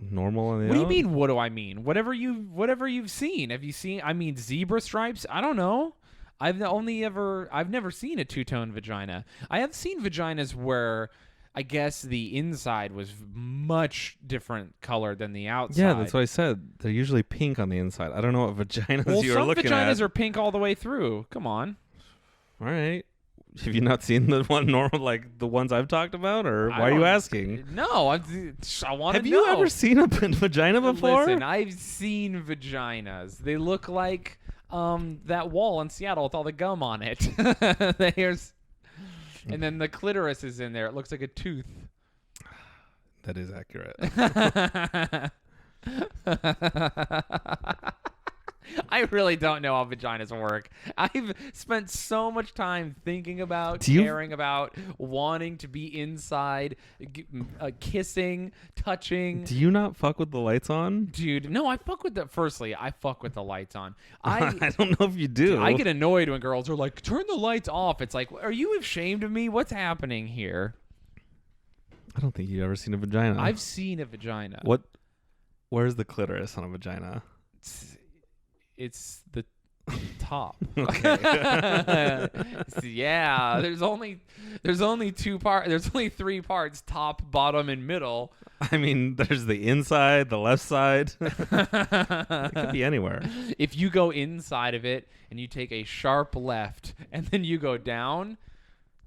normal on the What do out? you mean, what do I mean? Whatever you've seen. Have you seen, zebra stripes? I don't know. I've never seen a two-tone vagina. I have seen vaginas where I guess the inside was much different color than the outside. Yeah, that's what I said. They're usually pink on the inside. I don't know what vaginas you are looking at. Some vaginas are pink all the way through. Come on. All right. Have you not seen the one normal, like the ones I've talked about, or why are you asking? No, I want to know. Have you ever seen a vagina before? Listen, I've seen vaginas. They look like that wall in Seattle with all the gum on it. And then the clitoris is in there. It looks like a tooth. That is accurate. I really don't know how vaginas work. I've spent so much time thinking about, caring about, wanting to be inside, kissing, touching. Do you not fuck with the lights on? Dude, no, I fuck with the. Firstly, I fuck with the lights on. I don't know if you do. I get annoyed when girls are like, turn the lights off. It's like, are you ashamed of me? What's happening here? I don't think you've ever seen a vagina. I've seen a vagina. Where's the clitoris on a vagina? It's the top. Okay. Yeah, there's only two parts. There's only three parts: top, bottom, and middle. I mean, there's the inside, the left side. It could be anywhere. If you go inside of it and you take a sharp left and then you go down,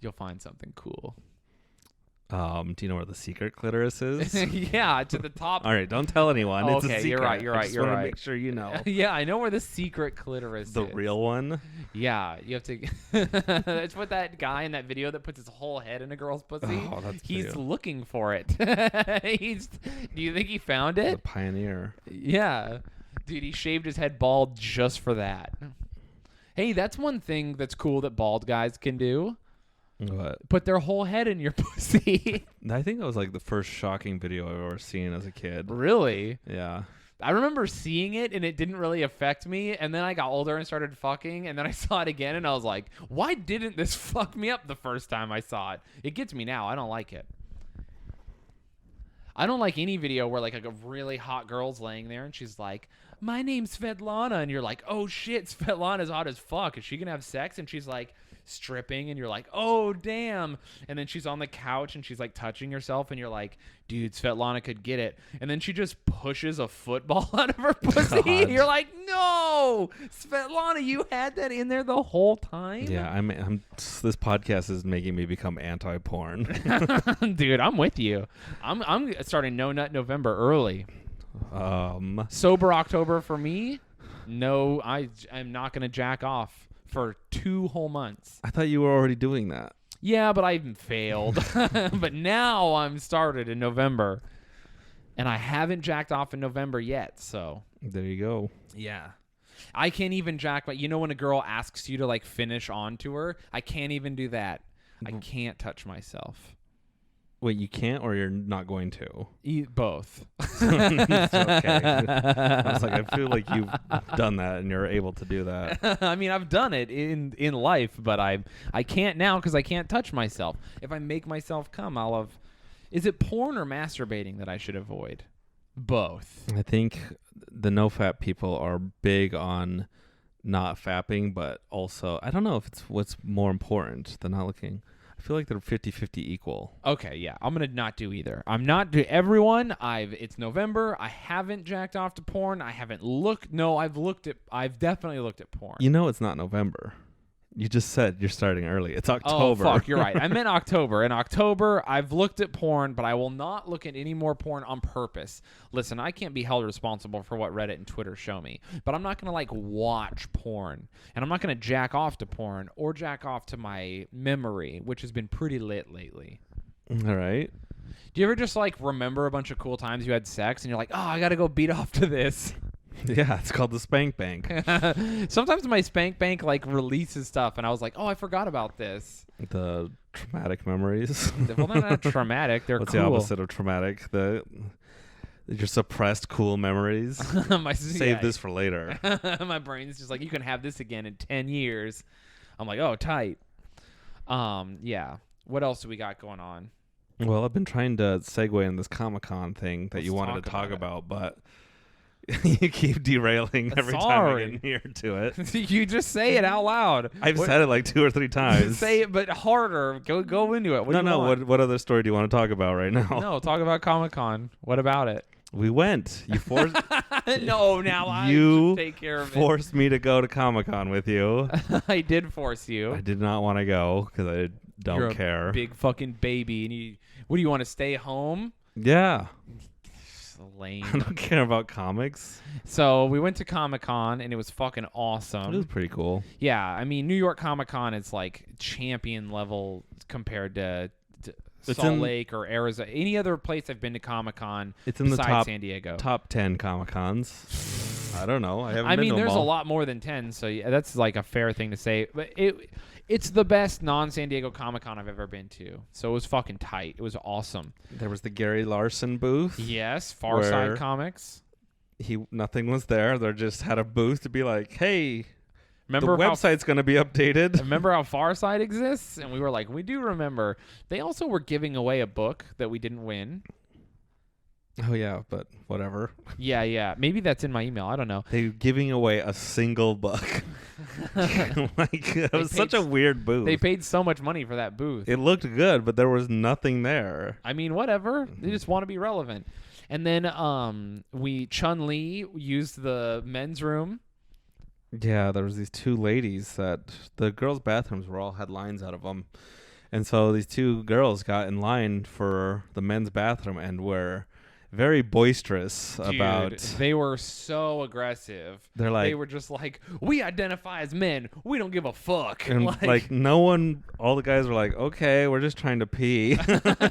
you'll find something cool. Do you know where the secret clitoris is? Yeah, to the top. All right, don't tell anyone. Oh, it's a okay, secret. you're right. I just want to make sure you know. Yeah, I know where the secret clitoris The is. real one? Yeah, you have to. That's what that guy in that video that puts his whole head in a girl's pussy. Oh, that's He's video. looking for it. Do you think he found The it? pioneer. Yeah, dude, he shaved his head bald just for that. Hey, that's one thing that's cool that bald guys can do. What? Put their whole head in your pussy. I think that was like the first shocking video I've ever seen as a kid. Really? Yeah. I remember seeing it and it didn't really affect me, and then I got older and started fucking, and then I saw it again and I was like, why didn't this fuck me up the first time I saw it? It gets me now. I don't like it. I don't like any video where like a really hot girl's laying there and she's like, my name's Svetlana, and you're like, oh shit, Svetlana's hot as fuck. Is she gonna have sex? And she's like stripping and you're like, oh damn. And then she's on the couch and she's like touching herself and you're like, dude, Svetlana could get it. And then she just pushes a football out of her pussy. God. You're like, no, Svetlana, you had that in there the whole time. Yeah, I'm this podcast is making me become anti-porn. Dude, I'm with you. I'm starting No Nut November early. Sober October for me. No, I'm not gonna jack off for 2 whole months. I thought you were already doing that. Yeah, but I failed. But now I'm started in November. And I haven't jacked off in November yet, so. There you go. Yeah. I can't even jack, but you know when a girl asks you to like finish onto her? I can't even do that. I can't touch myself. Wait, you can't, or you're not going to? Both. It's okay. I was like, I feel like you've done that and you're able to do that. I mean, I've done it in life, but I can't now because I can't touch myself. If I make myself come, I'll have. Is it porn or masturbating that I should avoid? Both. I think the no-fap people are big on not fapping, but also, I don't know if it's what's more important than not looking. I feel like they're 50-50 equal. Okay, yeah. I'm going to not do either. I'm not do everyone. It's November. I haven't jacked off to porn. I haven't looked. No, I've definitely looked at porn. You know it's not November. You just said you're starting early. It's October. Oh, fuck. You're right. I meant October. In October, I've looked at porn, but I will not look at any more porn on purpose. Listen, I can't be held responsible for what Reddit and Twitter show me, but I'm not going to, like, watch porn. And I'm not going to jack off to porn or jack off to my memory, which has been pretty lit lately. All right. Do you ever just, like, remember a bunch of cool times you had sex and you're like, oh, I got to go beat off to this? Yeah, it's called the Spank Bank. Sometimes my Spank Bank like releases stuff, and I was like, "Oh, I forgot about this." The traumatic memories. Well, they're not traumatic. They're What's cool. the opposite of traumatic? Your suppressed cool memories. Save this for later. My brain's just like, you can have this again in 10 years. I'm like, oh, tight. Yeah. What else do we got going on? Well, I've been trying to segue in this Comic-Con thing that you wanted to talk about, but you keep derailing every time I get near to it. You just say it out loud. I've said it like 2 or 3 times. Say it, but harder. Go into it. What other story do you want to talk about right now? No, talk about Comic-Con. What about it? We went. You forced. No, now I You should take care of forced me to go to Comic-Con with you. it. I did force you. I did not want to go because I don't You're a care. big fucking baby, and you. What do you want to stay home? Yeah. So lame. I don't care about comics. So we went to Comic-Con, and it was fucking awesome. It was pretty cool. Yeah, I mean, New York Comic-Con is like champion level compared to Salt Lake or Arizona. Any other place I've been to Comic-Con It's in the besides San Diego. top 10 Comic-Cons. I don't know. I mean, there's a lot more than 10, so yeah, that's like a fair thing to say. But it's the best non-San Diego Comic-Con I've ever been to. So it was fucking tight. It was awesome. There was the Gary Larson booth. Yes, Far Side Comics. Nothing was there. They just had a booth to be like, hey, Remember the website's going to be updated. Remember how Far Side exists? And we were like, we do remember. They also were giving away a book that we didn't win. Oh, yeah, but whatever. Yeah. Maybe that's in my email. I don't know. They were giving away a single book. Like, it was such a weird booth. They paid so much money for that booth. It looked good, but there was nothing there. I mean, whatever. They just want to be relevant. And then Chun-Li used the men's room. Yeah, there was these two ladies that the girls' bathrooms were all had lines out of them. And so these two girls got in line for the men's bathroom and were very boisterous about. They were so aggressive. They're like, they were just like, we identify as men. We don't give a fuck. And like no one, all the guys were like, okay, we're just trying to pee.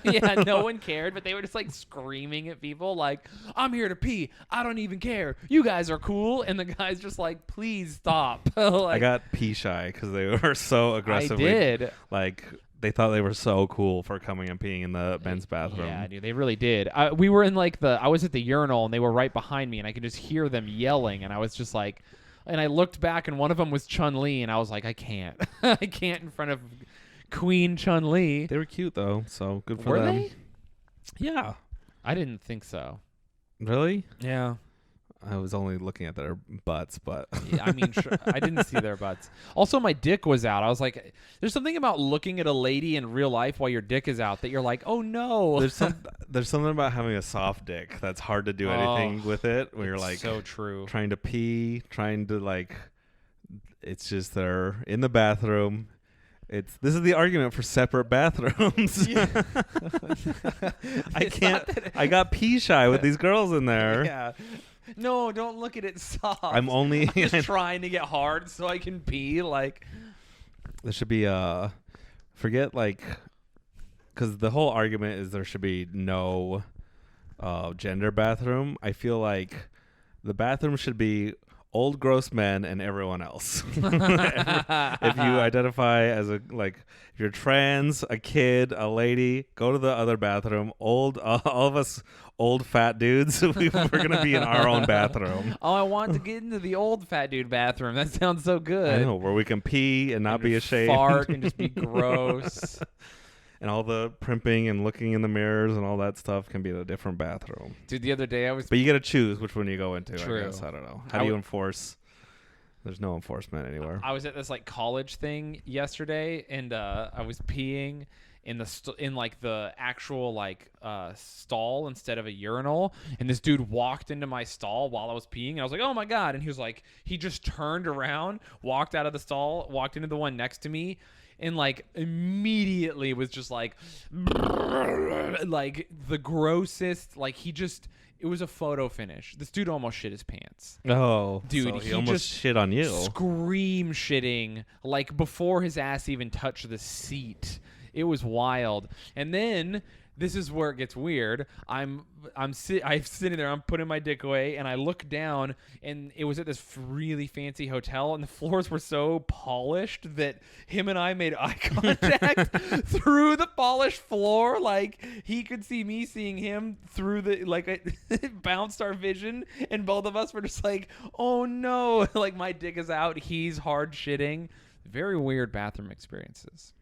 Yeah, no one cared, but they were just like screaming at people like, I'm here to pee. I don't even care. You guys are cool. And the guy's just like, please stop. Like, I got pee shy because they were so aggressively. I did. Like, they thought they were so cool for coming and peeing in the men's bathroom. Yeah, dude, they really did. We were in like I was at the urinal and they were right behind me and I could just hear them yelling and I was just like, and I looked back and one of them was Chun-Li and I was like, I can't. I can't in front of Queen Chun-Li. They were cute though, so good for were them. They? Yeah. I didn't think so. Really? Yeah. I was only looking at their butts, but I mean, sure, I didn't see their butts. Also, my dick was out. I was like, there's something about looking at a lady in real life while your dick is out that you're like, oh no. There's something about having a soft dick that's hard to do anything with it. Where you're like, so true. Trying to pee, trying to like, it's just they're in the bathroom. This is the argument for separate bathrooms. Yeah. I got pee shy with these girls in there. Yeah. No, don't look at it soft. I'm just trying to get hard so I can pee. Like, there should be forget like, because the whole argument is there should be no gender bathroom. I feel like the bathroom should be old gross men and everyone else. If you identify as if you're trans, a kid, a lady, go to the other bathroom. All of us old fat dudes, we're gonna be in our own bathroom. Oh, I want to get into the old fat dude bathroom. That sounds so good. I know, where we can pee and not be ashamed, fart and just be gross. And all the primping and looking in the mirrors and all that stuff can be in a different bathroom. Dude, the other day I was... But you got to choose which one you go into, True. I guess. I don't know. How do you enforce? There's no enforcement anywhere. I was at this like college thing yesterday, and I was peeing in the actual stall instead of a urinal, and this dude walked into my stall while I was peeing, and I was like, oh my God. And he was like, he just turned around, walked out of the stall, walked into the one next to me, and like immediately was just like the grossest, like it was a photo finish. This dude almost shit his pants. Oh, dude, so he almost shit on you. Scream shitting like before his ass even touched the seat. It was wild. And then this is where it gets weird. I'm sitting there. I'm putting my dick away, and I look down, and it was at this really fancy hotel, and the floors were so polished that him and I made eye contact through the polished floor. Like he could see me seeing him through it bounced our vision, and both of us were just like, "Oh no!" Like my dick is out. He's hard shitting. Very weird bathroom experiences.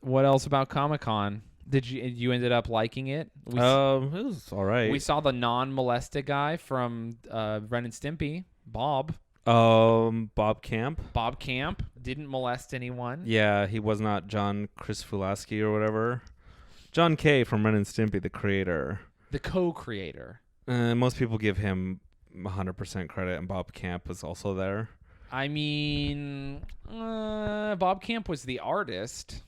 What else about Comic-Con? Did you ended up liking it? It was all right. We saw the non-molested guy from Ren and Stimpy, Bob. Bob Camp. Bob Camp didn't molest anyone. Yeah, he was not John Krasfulaski or whatever. John K. from Ren and Stimpy, the creator, The co-creator. Most people give him 100% credit, and Bob Camp was also there. I mean, Bob Camp was the artist.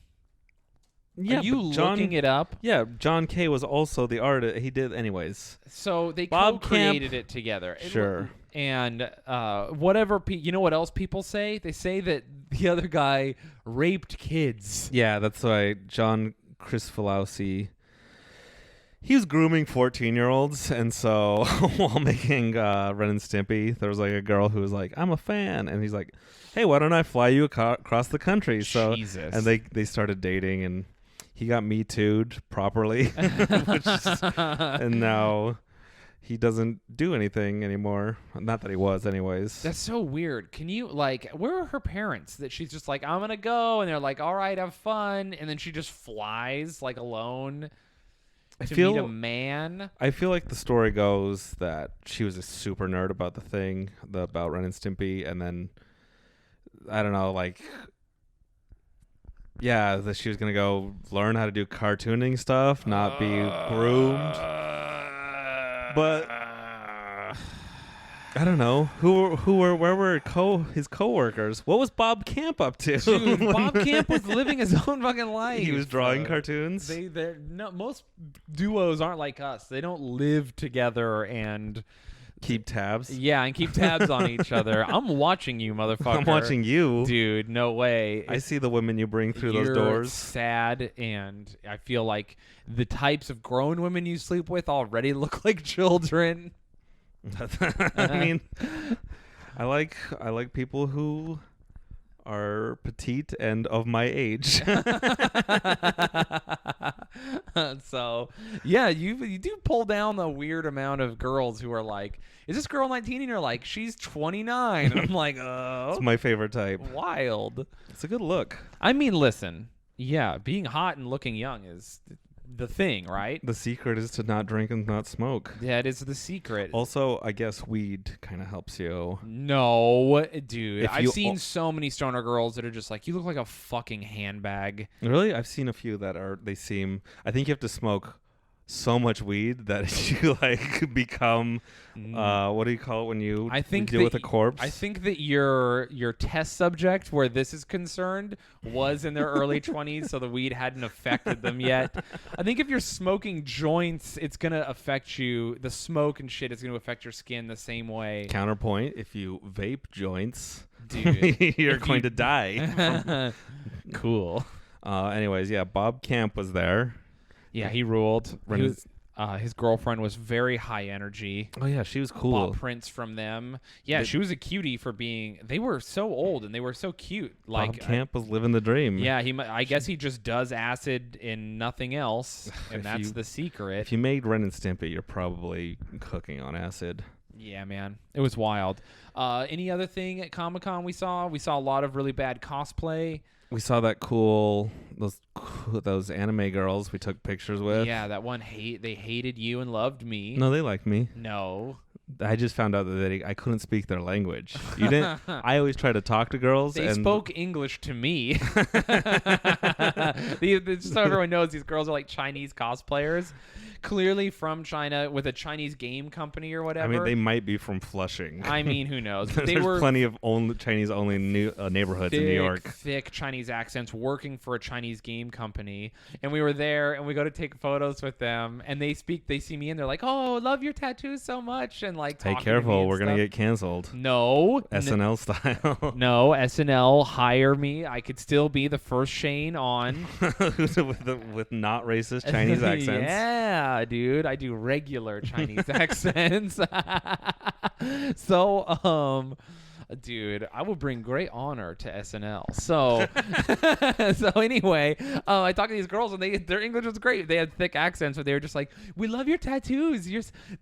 Yeah, Are you looking it up? Yeah, John Kay was also the artist. He did anyways. So they Bob co-created Camp, it together. Sure. And whatever, you know what else people say? They say that the other guy raped kids. Yeah, that's why John Gracefully, he was grooming 14-year-olds, and so while making Ren and Stimpy, there was like a girl who was like, "I'm a fan," and he's like, "Hey, why don't I fly you across the country?" So, Jesus. and they started dating, and he got Me Too'd properly, and now he doesn't do anything anymore. Not that he was, anyways. That's so weird. Can you, like, where are her parents that she's just like, I'm going to go, and they're like, all right, have fun, and then she just flies, like, alone to meet a man? I feel like the story goes that she was a super nerd about the thing, about Ren and Stimpy, and then, I don't know, like, yeah, that she was going to go learn how to do cartooning stuff, not be groomed. But I don't know where were his coworkers? What was Bob Camp up to? Dude, Bob Camp was living his own fucking life. He was drawing cartoons. Most duos aren't like us. They don't live together and keep tabs. Yeah, and keep tabs on each other. I'm watching you, motherfucker. I'm watching you, dude. No way. I see the women you bring through those doors. Sad, and I feel like the types of grown women you sleep with already look like children. I mean, I like people who are petite and of my age. So, yeah, you do pull down a weird amount of girls who are like, is this girl 19? And you're like, she's 29. And I'm like, oh. It's my favorite type. Wild. It's a good look. I mean, listen, yeah, being hot and looking young is the thing, right? The secret is to not drink and not smoke. Yeah, it is the secret. Also, I guess weed kind of helps you. No, dude. I've seen so many stoner girls that are just like, you look like a fucking handbag. Really? I've seen a few that I think you have to smoke so much weed that you like become what do you call it when you deal with a corpse? I think that your test subject where this is concerned was in their early 20s, so the weed hadn't affected them yet. I think if you're smoking joints, it's gonna affect you. The smoke and shit is gonna affect your skin the same way. Counterpoint: if you vape joints, dude, you're going to die. Cool. Anyways, yeah, Bob Camp was there. Yeah, he ruled. His girlfriend was very high energy. Oh, yeah, she was cool. Bought prints from them. Yeah, she was a cutie for being... They were so old, and they were so cute. Like, Bob Camp was living the dream. Yeah, I guess he just does acid and nothing else, and that's the secret. If you made Ren and Stimpy, you're probably cooking on acid. Yeah, man. It was wild. Any other thing at Comic-Con we saw? We saw a lot of really bad cosplay. We saw that those anime girls we took pictures with. Yeah, that one they hated you and loved me. No, they liked me. No. I just found out that I couldn't speak their language. You didn't. I always try to talk to girls. They spoke English to me. Just so everyone knows, these girls are like Chinese cosplayers, clearly from China with a Chinese game company or whatever. I mean, they might be from Flushing. I mean, who knows? There's plenty of Chinese-only neighborhoods in New York. Thick Chinese accents working for a Chinese game company. And we were there, and we go to take photos with them, and they see me, and they're like, "Oh, love your tattoos so much," and like, hey, careful, we're gonna get canceled. No, SNL style. No, SNL, hire me. I could still be the first Shayne on with not racist Chinese accents. Yeah, dude, I do regular Chinese accents. So, dude, I will bring great honor to SNL. So, so anyway, I talked to these girls, and their English was great. They had thick accents, but they were just like, "We love your tattoos."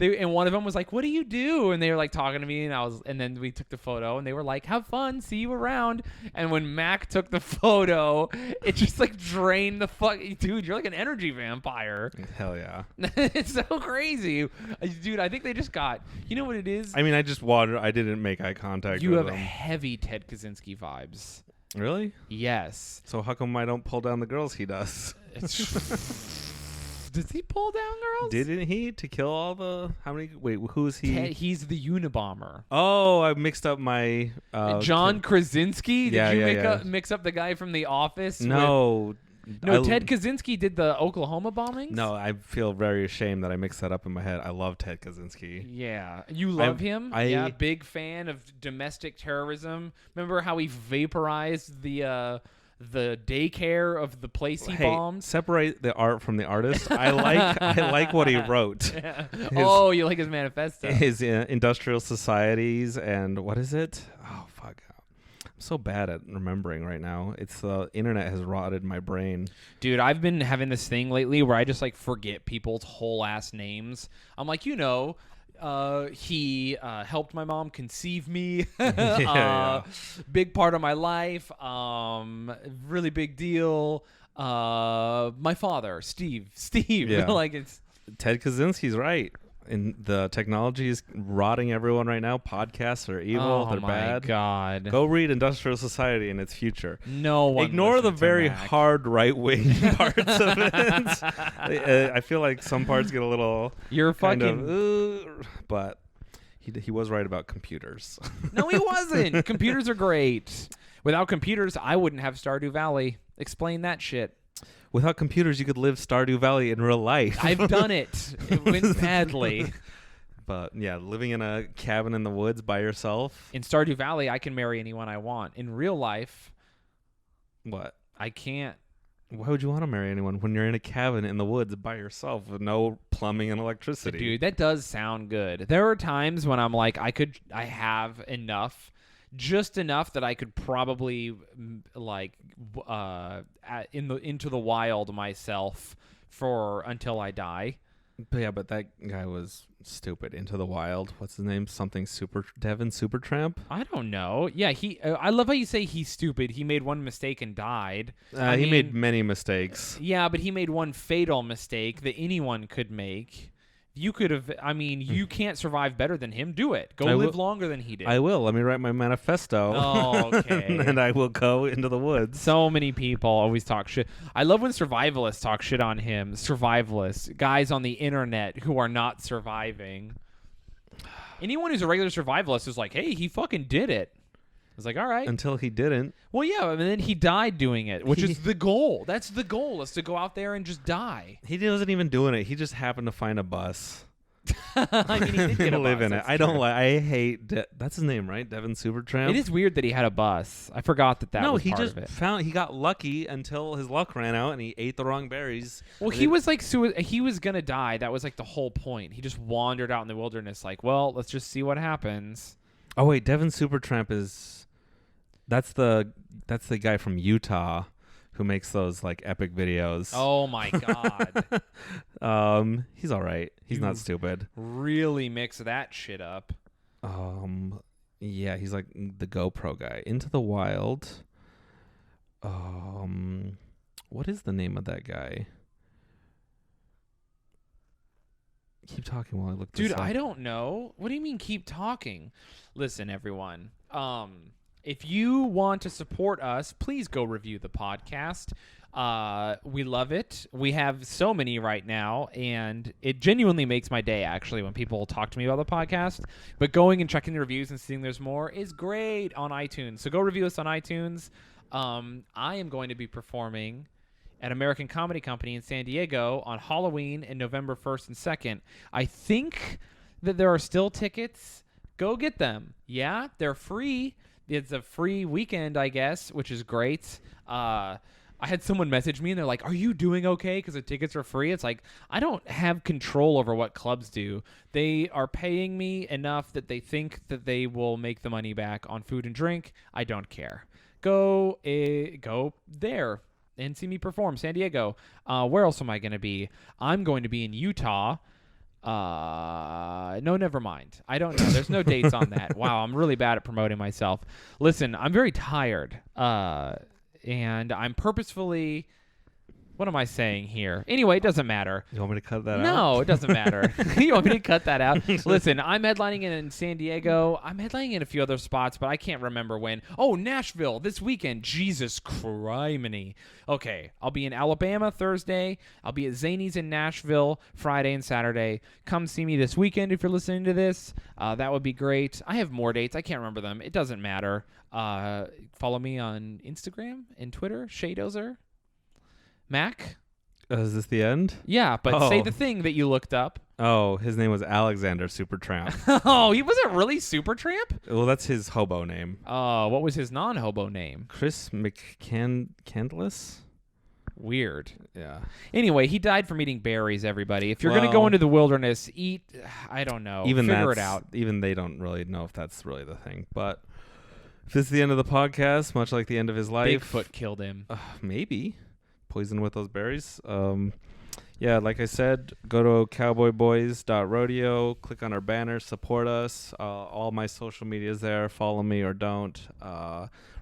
And one of them was like, "What do you do?" And they were like talking to me, and then we took the photo, and they were like, "Have fun, see you around." And when Mac took the photo, it just like drained the fuck. Dude, you're like an energy vampire. Hell yeah. It's so crazy, dude. I think they just got. You know what it is? I mean, I just watered. I didn't make eye contact. You have them. heavy Ted Kaczynski vibes. Really? Yes. So how come I don't pull down the girls he does? Does he pull down girls? Didn't he to kill all the? How many? Wait, who's he? He's the Unabomber. Oh, I mixed up my. John Krasinski. Yeah, Did you yeah. mix up the guy from The Office? No. No, Ted Kaczynski did the Oklahoma bombings? No, I feel very ashamed that I mixed that up in my head. I love Ted Kaczynski. Yeah. You love him? Yeah, big fan of domestic terrorism. Remember how he vaporized the daycare of the place he bombed? Separate the art from the artist. I like what he wrote. You like his manifesto. His industrial societies and what is it? Oh, fuck. I'm so bad at remembering right now. It's the internet has rotted my brain. Dude, I've been having this thing lately where I just like forget people's whole ass names. I'm like, he helped my mom conceive me. Big part of my life. Really big deal. My father, Steve. Yeah. Like it's Ted Kaczynski's right. And the technology is rotting everyone right now. Podcasts are evil. They're bad. Oh, my God. Go read Industrial Society and its future. No one Ignore the very hard right-wing parts of it. I feel like some parts get a little... You're but he was right about computers. No, he wasn't. Computers are great. Without computers, I wouldn't have Stardew Valley. Explain that shit. Without computers, you could live Stardew Valley in real life. I've done it. It went badly. But yeah, living in a cabin in the woods by yourself. In Stardew Valley, I can marry anyone I want. In real life, what? I can't. Why would you want to marry anyone when you're in a cabin in the woods by yourself with no plumbing and electricity? Dude, that does sound good. There are times when I'm like, I have enough. Just enough that I could probably into the wild myself until I die. But that guy was stupid. Into the Wild. What's his name? Something Devin Supertramp? I don't know. Yeah, I love how you say he's stupid. He made one mistake and died. He made many mistakes. Yeah, but he made one fatal mistake that anyone could make. You could have, you can't survive better than him. Do it. Go live longer than he did. I will. Let me write my manifesto. Oh, okay. And I will go into the woods. So many people always talk shit. I love when survivalists talk shit on him. Survivalists. Guys on the internet who are not surviving. Anyone who's a regular survivalist is like, hey, he fucking did it. I was like, all right. Until he didn't. Well, yeah, and then he died doing it, which is the goal. That's the goal, is to go out there and just die. He wasn't even doing it. He just happened to find a bus. I mean, he did get a live bus. in it. I don't like. I hate. That's his name, right? Devin Supertramp. It is weird that he had a bus. I forgot that was he part just of it. found. He got lucky until his luck ran out and he ate the wrong berries. Well, he was like he was gonna die. That was like the whole point. He just wandered out in the wilderness, like, well, let's just see what happens. Oh wait, Devin Supertramp is. That's the guy from Utah who makes those like epic videos. Oh my God. He's all right. He's not stupid. Really mix that shit up. Yeah, he's like the GoPro guy. Into the Wild. What is the name of that guy? Keep talking while I look this Dude, up. I don't know. What do you mean keep talking? Listen, everyone. If you want to support us, please go review the podcast. We love it. We have so many right now, and it genuinely makes my day, actually, when people talk to me about the podcast. But going and checking the reviews and seeing there's more is great on iTunes. So go review us on iTunes. I am going to be performing at American Comedy Company in San Diego on Halloween in November 1st and 2nd. I think that there are still tickets. Go get them. Yeah, they're free. It's a free weekend, I guess, which is great. I had someone message me, and they're like, are you doing okay because the tickets are free? It's like, I don't have control over what clubs do. They are paying me enough that they think that they will make the money back on food and drink. I don't care. Go there and see me perform. San Diego. Where else am I going to be? I'm going to be in Utah. No, never mind. I don't know. There's no dates on that. Wow, I'm really bad at promoting myself. Listen, I'm very tired. And I'm purposefully What am I saying here? Anyway, it doesn't matter. You want me to cut that out? No, it doesn't matter. You want me to cut that out? Listen, I'm headlining in San Diego. I'm headlining in a few other spots, but I can't remember when. Oh, Nashville this weekend. Jesus criminy. Okay, I'll be in Alabama Thursday. I'll be at Zany's in Nashville Friday and Saturday. Come see me this weekend if you're listening to this. That would be great. I have more dates. I can't remember them. It doesn't matter. Follow me on Instagram and Twitter, Shaydozer. Mac? Is this the end? Yeah, but say the thing that you looked up. Oh, his name was Alexander Supertramp. Oh, he wasn't really Supertramp? Well, that's his hobo name. What was his non-hobo name? Chris McCandless? Weird. Yeah. Anyway, he died from eating berries, everybody. If you're going to go into the wilderness, eat, I don't know, figure it out. Even they don't really know if that's really the thing. But if this is the end of the podcast, much like the end of his life. Bigfoot killed him. Maybe. Poison with those berries. Yeah, like I said, go to cowboyboys.rodeo, click on our banner, support us. All my social medias there. Follow me or don't.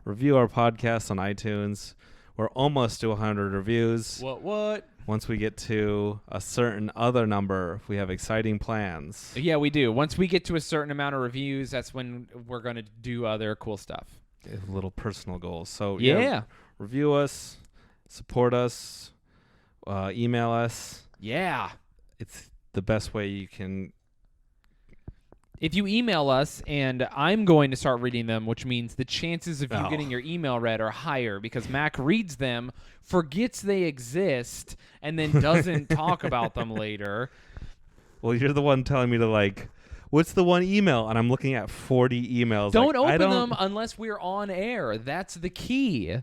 Review our podcast on iTunes. We're almost to 100 reviews. What? Once we get to a certain other number, we have exciting plans. Yeah, we do. Once we get to a certain amount of reviews, that's when we're going to do other cool stuff. Little personal goals. So yeah, review us. Support us, email us. Yeah. It's the best way you can. If you email us, and I'm going to start reading them, which means the chances of you getting your email read are higher because Mac reads them, forgets they exist, and then doesn't talk about them later. Well, you're the one telling me to what's the one email? And I'm looking at 40 emails. Don't open them unless we're on air. That's the key.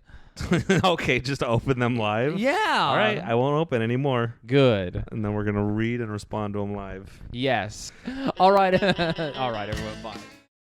Okay, just open them live? Yeah. All right, I won't open anymore. Good. And then we're going to read and respond to them live. Yes. All right. All right, everyone. Bye.